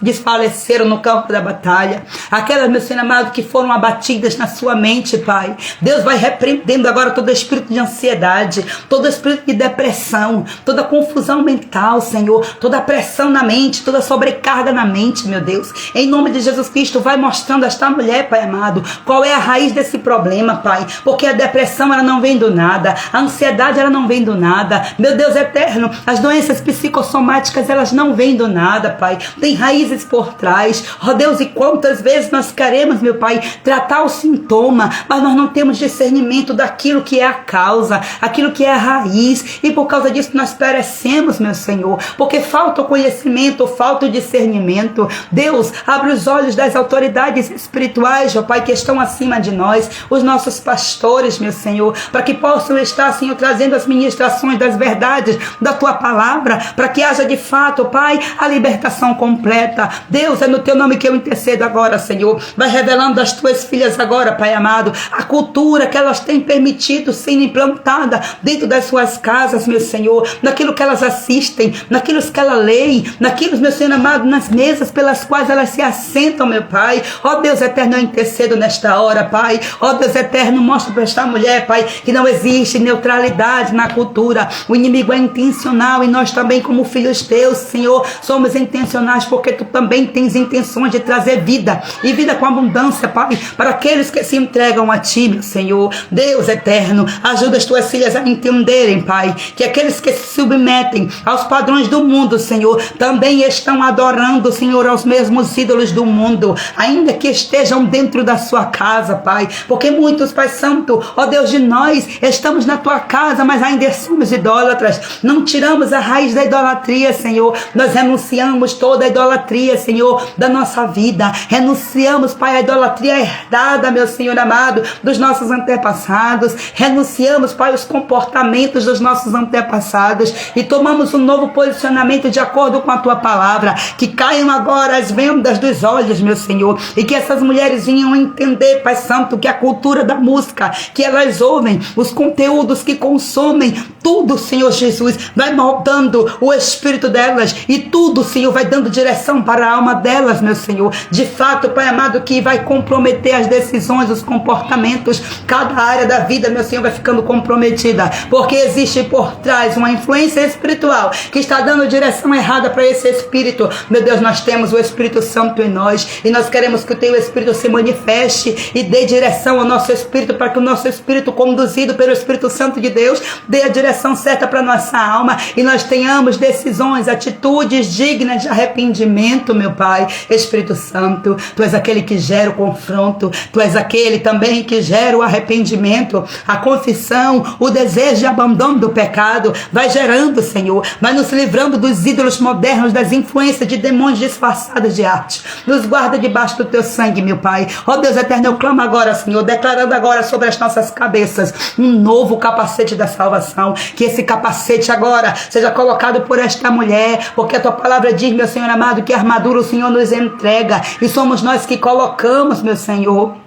desfaleceram no campo da batalha, aquelas, meu Senhor amado, que foram abatidas na sua mente, Pai. Deus vai repreendendo agora todo espírito de ansiedade, todo espírito de depressão, toda confusão mental, Senhor, toda pressão na mente, toda sobrecarga na mente, meu Deus. Em nome de Jesus Cristo, vai mostrando a esta mulher, Pai amado, qual é a raiz desse problema, Pai, porque a depressão, ela não vem do nada, a ansiedade, ela não vem do nada, meu Deus eterno, as doenças psicossomáticas, elas não vêm do nada, Pai, tem raízes por trás, ó Deus, e quantas vezes nós queremos, meu Pai, tratar o sintoma, mas nós não temos discernimento daquilo que é a causa, aquilo que é a raiz, e por causa disso nós perecemos, meu Senhor, porque falta o conhecimento, falta o discernimento. Deus, abre os olhos das autoridades espirituais, ó Pai, que estão acima de nós, os nossos pastores, meu Senhor, Senhor, para que possam estar, Senhor, trazendo as ministrações das verdades da tua palavra, para que haja de fato, Pai, a libertação completa. Deus, é no teu nome que eu intercedo agora, Senhor. Vai revelando às tuas filhas agora, Pai amado, a cultura que elas têm permitido ser implantada dentro das suas casas, meu Senhor, naquilo que elas assistem, naquilo que elas leem, naquilo, meu Senhor amado, nas mesas pelas quais elas se assentam, meu Pai. Ó Deus eterno, eu intercedo nesta hora, Pai. Ó Deus eterno, mostra para esta mulher, Pai, que não existe neutralidade na cultura. O inimigo é intencional e nós também, como filhos teus, Senhor, somos intencionais, porque tu também tens intenções de trazer vida e vida com abundância, Pai, para aqueles que se entregam a ti, meu Senhor. Deus eterno, ajuda as tuas filhas a entenderem, Pai, que aqueles que se submetem aos padrões do mundo, Senhor, também estão adorando, Senhor, aos mesmos ídolos do mundo, ainda que estejam dentro da sua casa, Pai, porque muitos, Pai Santo, ó Deus de nós, estamos na tua casa, mas ainda somos idólatras. Não tiramos a raiz da idolatria, Senhor. Nós renunciamos toda a idolatria, Senhor, da nossa vida. Renunciamos, Pai, a idolatria herdada, meu Senhor amado, dos nossos antepassados. Renunciamos, Pai, os comportamentos dos nossos antepassados e tomamos um novo posicionamento de acordo com a tua palavra. Que caiam agora as vendas dos olhos, meu Senhor, e que essas mulheres venham entender, Pai Santo, que a cultura da música que elas ouvem, os conteúdos que consomem, tudo, Senhor Jesus, vai moldando o espírito delas e tudo, Senhor, vai dando direção para a alma delas, meu Senhor. De fato, Pai amado, que vai comprometer as decisões, os comportamentos, cada área da vida, meu Senhor, vai ficando comprometida, porque existe por trás uma influência espiritual que está dando direção errada para esse espírito. Meu Deus, nós temos o Espírito Santo em nós e nós queremos que o teu Espírito se manifeste e dê direção ao nosso espírito, para que o nosso espírito, conduzido pelo Espírito Santo de Deus, dê a direção certa para nossa alma e nós tenhamos decisões, atitudes dignas de arrependimento, meu Pai. Espírito Santo, tu és aquele que gera o confronto, tu és aquele também que gera o arrependimento, a confissão, o desejo de abandono do pecado. Vai gerando, Senhor, vai nos livrando dos ídolos modernos, das influências de demônios disfarçadas de arte. Nos guarda debaixo do teu sangue, meu Pai. Ó Deus eterno, eu clamo agora, Senhor, declarando agora sobre as nossas cabeças um novo capacete da salvação. Que esse capacete agora seja colocado por esta mulher, porque a tua palavra diz, meu Senhor amado, que a armadura o Senhor nos entrega e somos nós que colocamos, meu Senhor.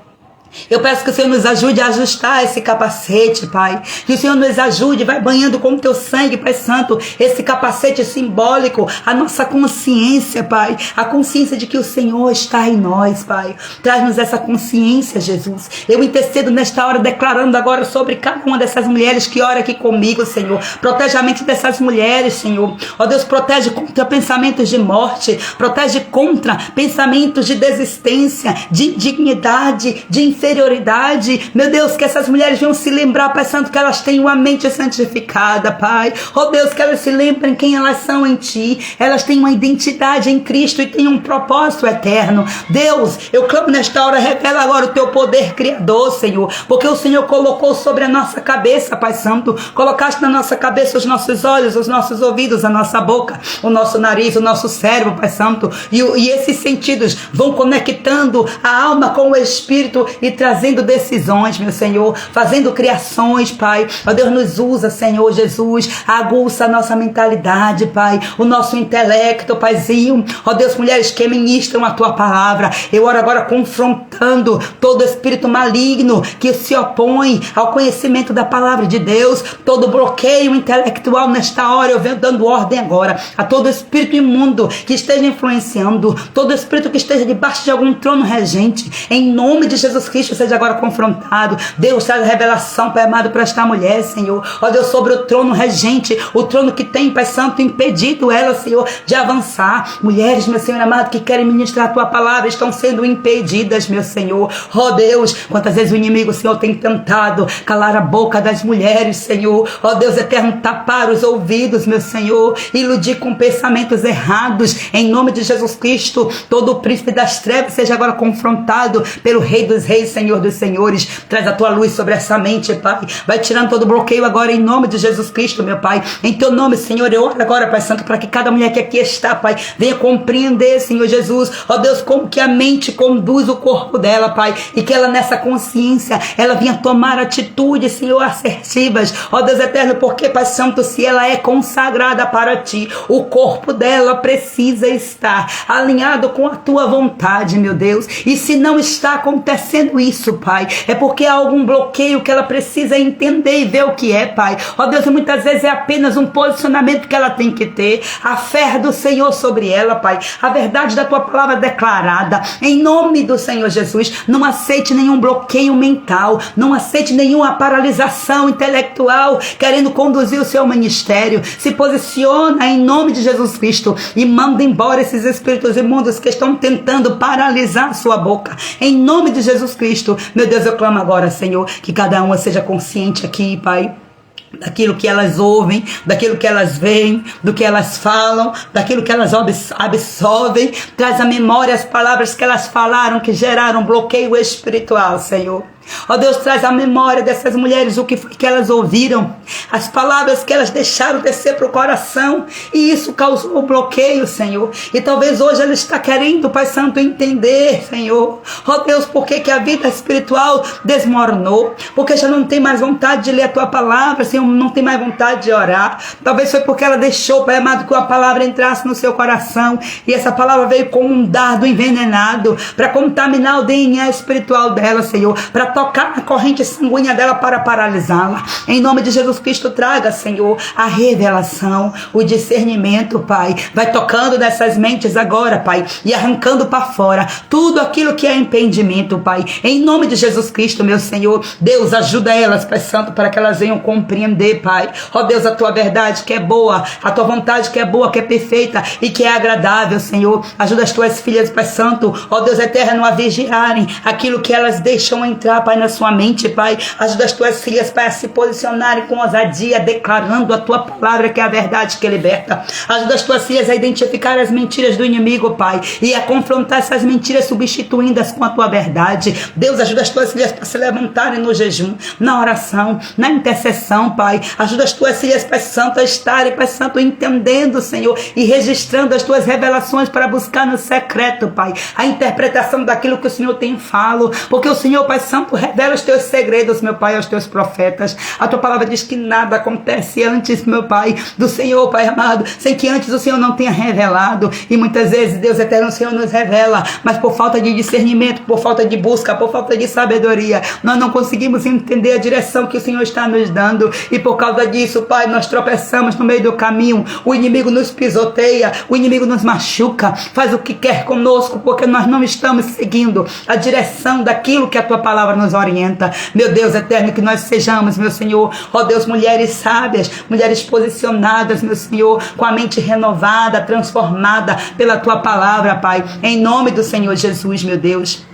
Eu peço que o Senhor nos ajude a ajustar esse capacete, Pai. Que o Senhor nos ajude, vai banhando com o teu sangue, Pai Santo, esse capacete simbólico, a nossa consciência, Pai. A consciência de que o Senhor está em nós, Pai. Traz-nos essa consciência, Jesus. Eu intercedo nesta hora, declarando agora sobre cada uma dessas mulheres que ora aqui comigo, Senhor. Protege a mente dessas mulheres, Senhor. Ó Deus, protege contra pensamentos de morte. Protege contra pensamentos de desistência, de indignidade, de inferioridade. Meu Deus, que essas mulheres venham se lembrar, Pai Santo, que elas têm uma mente santificada, Pai. Oh Deus, que elas se lembrem quem elas são em Ti. Elas têm uma identidade em Cristo e têm um propósito eterno. Deus, eu clamo nesta hora, revela agora o Teu poder criador, Senhor, porque o Senhor colocou sobre a nossa cabeça, Pai Santo, colocaste na nossa cabeça os nossos olhos, os nossos ouvidos, a nossa boca, o nosso nariz, o nosso cérebro, Pai Santo, e esses sentidos vão conectando a alma com o Espírito e trazendo decisões, meu Senhor, fazendo criações, Pai. Ó Deus, nos usa, Senhor Jesus, aguça a nossa mentalidade, Pai, o nosso intelecto, Paizinho. Ó Deus, mulheres que ministram a Tua palavra, eu oro agora confrontando todo espírito maligno que se opõe ao conhecimento da palavra de Deus, todo bloqueio intelectual nesta hora, eu venho dando ordem agora a todo espírito imundo que esteja influenciando, todo espírito que esteja debaixo de algum trono regente, em nome de Jesus Cristo, seja agora confrontado. Deus, traz revelação, Pai amado, para esta mulher, Senhor. Ó Deus, sobre o trono regente, o trono que tem, Pai Santo, impedido ela, Senhor, de avançar. Mulheres, meu Senhor amado, que querem ministrar a Tua palavra, estão sendo impedidas, meu Senhor. Ó Deus, quantas vezes o inimigo, Senhor, tem tentado calar a boca das mulheres, Senhor. Ó Deus eterno, tapar os ouvidos, meu Senhor, iludir com pensamentos errados. Em nome de Jesus Cristo, todo o príncipe das trevas seja agora confrontado pelo Rei dos Reis Senhor dos Senhores. Traz a tua luz sobre essa mente, Pai. Vai tirando todo bloqueio agora em nome de Jesus Cristo, meu Pai. Em teu nome, Senhor, eu oro agora, Pai Santo, para que cada mulher que aqui está, Pai, venha compreender, Senhor Jesus, ó Deus, como que a mente conduz o corpo dela, Pai, e que ela nessa consciência, ela venha tomar atitudes, Senhor, assertivas, ó Deus eterno, porque, Pai Santo, se ela é consagrada para Ti, o corpo dela precisa estar alinhado com a Tua vontade, meu Deus, e se não está acontecendo isso, Pai, é porque há algum bloqueio que ela precisa entender e ver o que é, Pai, ó Deus, e muitas vezes é apenas um posicionamento que ela tem que ter, a fé do Senhor sobre ela, Pai, a verdade da Tua palavra declarada, em nome do Senhor Jesus. Não aceite nenhum bloqueio mental, não aceite nenhuma paralisação intelectual querendo conduzir o seu ministério. Se posiciona em nome de Jesus Cristo e manda embora esses espíritos imundos que estão tentando paralisar a sua boca, em nome de Jesus Cristo. Meu Deus, eu clamo agora, Senhor, que cada uma seja consciente aqui, Pai, daquilo que elas ouvem, daquilo que elas veem, do que elas falam, daquilo que elas absorvem. Traz à memória as palavras que elas falaram, que geraram bloqueio espiritual, Senhor. Ó Deus, traz à memória dessas mulheres o que foi que elas ouviram, as palavras que elas deixaram descer para o coração, e isso causou um bloqueio, Senhor. E talvez hoje ela está querendo, Pai Santo, entender, Senhor, ó Deus, por que a vida espiritual desmoronou, porque já não tem mais vontade de ler a Tua palavra, Senhor, não tem mais vontade de orar. Talvez foi porque ela deixou, Pai amado, que a palavra entrasse no seu coração, e essa palavra veio como um dardo envenenado para contaminar o DNA espiritual dela, Senhor, para tocar na corrente sanguínea dela para paralisá-la. Em nome de Jesus Cristo, traga, Senhor, a revelação, o discernimento, Pai. Vai tocando nessas mentes agora, Pai, e arrancando para fora tudo aquilo que é impedimento, Pai. Em nome de Jesus Cristo, meu Senhor, Deus, ajuda elas, Pai Santo, para que elas venham compreender, Pai. Ó Deus, a Tua verdade que é boa, a Tua vontade que é boa, que é perfeita e que é agradável, Senhor. Ajuda as Tuas filhas, Pai Santo, ó Deus eterno, a vigiarem aquilo que elas deixam entrar, Pai, na sua mente, Pai. Ajuda as Tuas filhas, Pai, a se posicionarem com ousadia, declarando a Tua palavra, que é a verdade que liberta. Ajuda as Tuas filhas a identificar as mentiras do inimigo, Pai, e a confrontar essas mentiras, substituindo-as com a Tua verdade. Deus, ajuda as Tuas filhas para se levantarem no jejum, na oração, na intercessão, Pai. Ajuda as Tuas filhas, Pai Santo, a estarem, Pai Santo, entendendo, Senhor, e registrando as Tuas revelações para buscar no secreto, Pai, a interpretação daquilo que o Senhor tem falado, porque o Senhor, Pai Santo, revela os Teus segredos, meu Pai, aos Teus profetas. A Tua palavra diz que nada acontece antes, meu Pai, do Senhor, Pai amado, sem que antes o Senhor não tenha revelado. E muitas vezes, Deus eterno, o Senhor nos revela, mas por falta de discernimento, por falta de busca, por falta de sabedoria, nós não conseguimos entender a direção que o Senhor está nos dando. E por causa disso, Pai, nós tropeçamos no meio do caminho. O inimigo nos pisoteia, o inimigo nos machuca, faz o que quer conosco, porque nós não estamos seguindo a direção daquilo que a Tua palavra nos orienta. Meu Deus eterno, que nós sejamos, meu Senhor, ó Deus, mulheres sábias, mulheres posicionadas, meu Senhor, com a mente renovada, transformada pela Tua palavra, Pai, em nome do Senhor Jesus, meu Deus.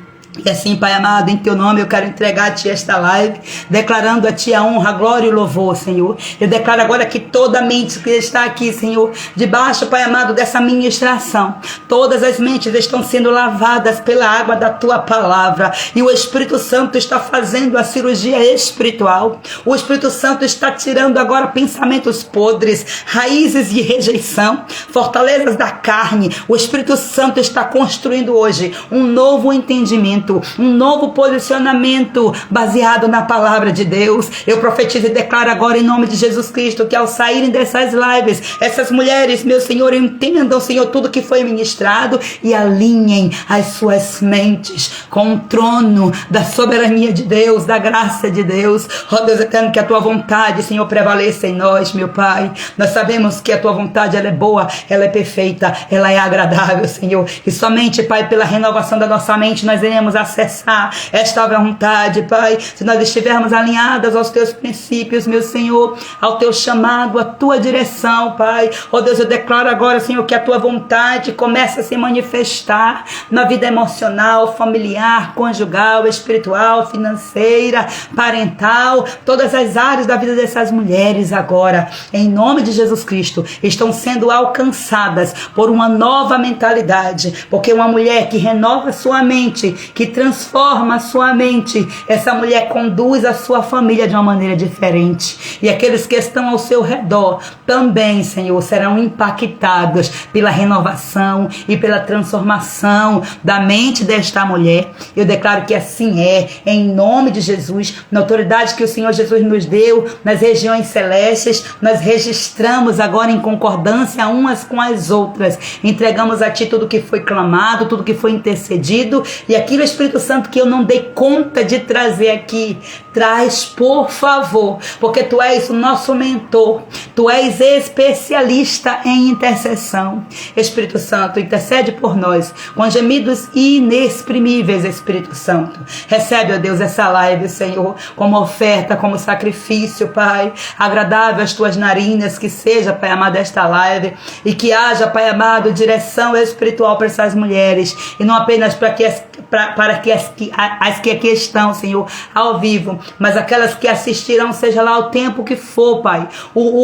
E assim, Pai amado, em Teu nome eu quero entregar a Ti esta live, declarando a Ti a honra, a glória e o louvor, Senhor. Eu declaro agora que toda mente que está aqui, Senhor, debaixo, Pai amado, dessa ministração, todas as mentes estão sendo lavadas pela água da Tua palavra, e o Espírito Santo está fazendo a cirurgia espiritual. O Espírito Santo está tirando agora pensamentos podres, raízes de rejeição, fortalezas da carne. O Espírito Santo está construindo hoje um novo entendimento, um novo posicionamento baseado na palavra de Deus. Eu profetizo e declaro agora em nome de Jesus Cristo que ao saírem dessas lives, essas mulheres, meu Senhor, entendam, Senhor, tudo que foi ministrado e alinhem as suas mentes com o trono da soberania de Deus, da graça de Deus. Ó Deus eterno, que a Tua vontade, Senhor, prevaleça em nós, meu Pai. Nós sabemos que a Tua vontade, ela é boa, ela é perfeita, ela é agradável, Senhor. E somente, Pai, pela renovação da nossa mente, nós iremos acessar esta vontade, Pai, se nós estivermos alinhadas aos Teus princípios, meu Senhor, ao Teu chamado, à Tua direção, Pai. Ó Deus, eu declaro agora, Senhor, que a Tua vontade começa a se manifestar na vida emocional, familiar, conjugal, espiritual, financeira, parental, todas as áreas da vida dessas mulheres agora, em nome de Jesus Cristo, estão sendo alcançadas por uma nova mentalidade, porque uma mulher que renova sua mente, que que transforma a sua mente. Essa mulher conduz a sua família de uma maneira diferente. E aqueles que estão ao seu redor também, Senhor, serão impactados pela renovação e pela transformação da mente desta mulher. Eu declaro que assim é, em nome de Jesus, na autoridade que o Senhor Jesus nos deu, nas regiões celestes, nós registramos agora em concordância umas com as outras. Entregamos a Ti tudo que foi clamado, tudo que foi intercedido, e aquilo, Espírito Santo, que eu não dei conta de trazer aqui, traz, por favor, porque Tu és o nosso mentor, Tu és especialista em intercessão. Espírito Santo, intercede por nós com gemidos inexprimíveis. Espírito Santo, recebe, ó Deus, essa live, Senhor, como oferta, como sacrifício, Pai, agradável às Tuas narinas, que seja, Pai amado, esta live, e que haja, Pai amado, direção espiritual para essas mulheres, e não apenas para que as que aqui estão, Senhor, ao vivo, mas aquelas que assistirão, seja lá o tempo que for, Pai,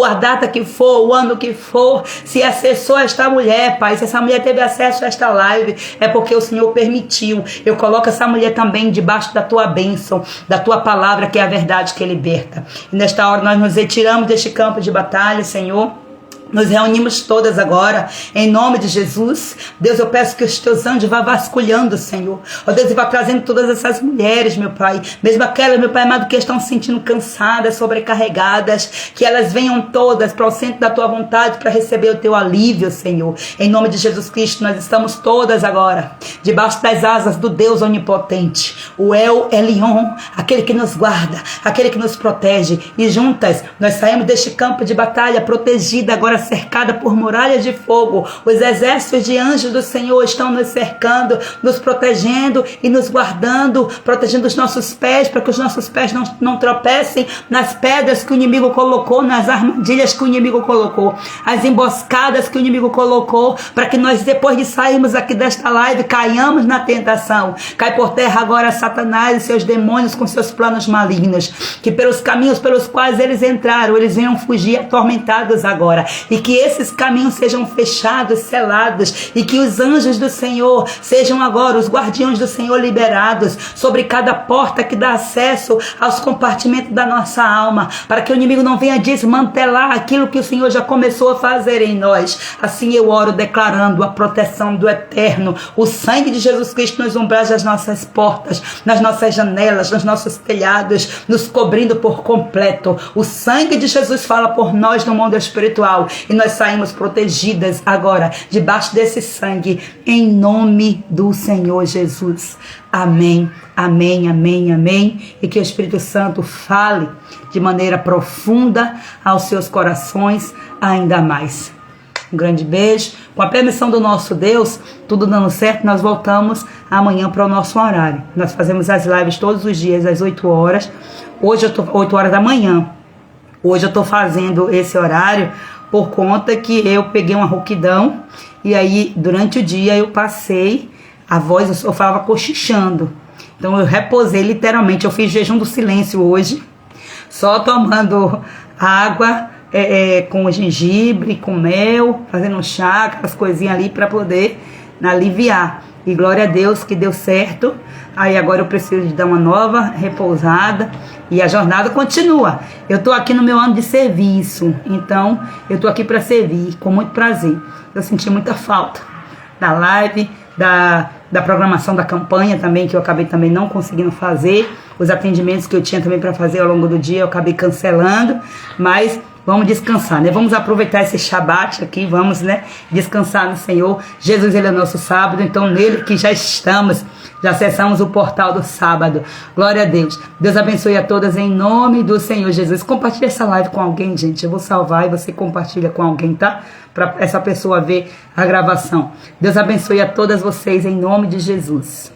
a data que for, o ano que for, se acessou esta mulher, Pai, se essa mulher teve acesso a esta live, é porque o Senhor permitiu. Eu coloco essa mulher também debaixo da Tua bênção, da Tua palavra, que é a verdade que liberta. E nesta hora nós nos retiramos deste campo de batalha, Senhor. Nos reunimos todas agora, em nome de Jesus. Deus, eu peço que os Teus anjos vá vasculhando, Senhor. Ó Deus, e vá trazendo todas essas mulheres, meu Pai. Mesmo aquelas, meu Pai amado, que estão se sentindo cansadas, sobrecarregadas. Que elas venham todas para o centro da Tua vontade, para receber o Teu alívio, Senhor. Em nome de Jesus Cristo, nós estamos todas agora, debaixo das asas do Deus onipotente. O El Elyon, aquele que nos guarda, aquele que nos protege. E juntas, nós saímos deste campo de batalha, protegida agora, cercada por muralhas de fogo. Os exércitos de anjos do Senhor estão nos cercando, nos protegendo e nos guardando, protegendo os nossos pés, para que os nossos pés não tropecem nas pedras que o inimigo colocou, nas armadilhas que o inimigo colocou, as emboscadas que o inimigo colocou, para que nós, depois de sairmos aqui desta live, caiamos na tentação. Cai por terra agora Satanás e seus demônios com seus planos malignos, que pelos caminhos pelos quais eles entraram, eles venham fugir atormentados agora, e que esses caminhos sejam fechados, selados, e que os anjos do Senhor sejam agora os guardiões do Senhor liberados sobre cada porta que dá acesso aos compartimentos da nossa alma, para que o inimigo não venha desmantelar aquilo que o Senhor já começou a fazer em nós. Assim eu oro declarando a proteção do Eterno, o sangue de Jesus Cristo nos umbrais das nossas portas, nas nossas janelas, nos nossos telhados, nos cobrindo por completo. O sangue de Jesus fala por nós no mundo espiritual, e nós saímos protegidas agora, debaixo desse sangue, em nome do Senhor Jesus. Amém, amém, amém, amém. E que o Espírito Santo fale de maneira profunda aos seus corações ainda mais. Um grande beijo. Com a permissão do nosso Deus, tudo dando certo, nós voltamos amanhã para o nosso horário. Nós fazemos as lives todos os dias às 8 horas. Hoje eu tô 8 horas da manhã. Hoje eu estou fazendo esse horário por conta que eu peguei uma rouquidão, e aí durante o dia eu passei a voz, eu falava cochichando, então eu reposei literalmente. Eu fiz jejum do silêncio hoje, só tomando água com gengibre, com mel, fazendo um chá, aquelas coisinhas ali para poder aliviar. E glória a Deus que deu certo. Aí agora eu preciso de dar uma nova repousada, e a jornada continua. Eu estou aqui no meu ano de serviço, então eu estou aqui para servir com muito prazer. Eu senti muita falta da live, da programação da campanha também, que eu acabei também não conseguindo fazer. Os atendimentos que eu tinha também para fazer ao longo do dia eu acabei cancelando, mas vamos descansar, né? Vamos aproveitar esse Shabat aqui, vamos, né, descansar no Senhor. Jesus, Ele é nosso sábado, então nele que já estamos, já acessamos o portal do sábado. Glória a Deus. Deus abençoe a todas em nome do Senhor Jesus. Compartilha essa live com alguém, gente. Eu vou salvar e você compartilha com alguém, tá? Para essa pessoa ver a gravação. Deus abençoe a todas vocês em nome de Jesus.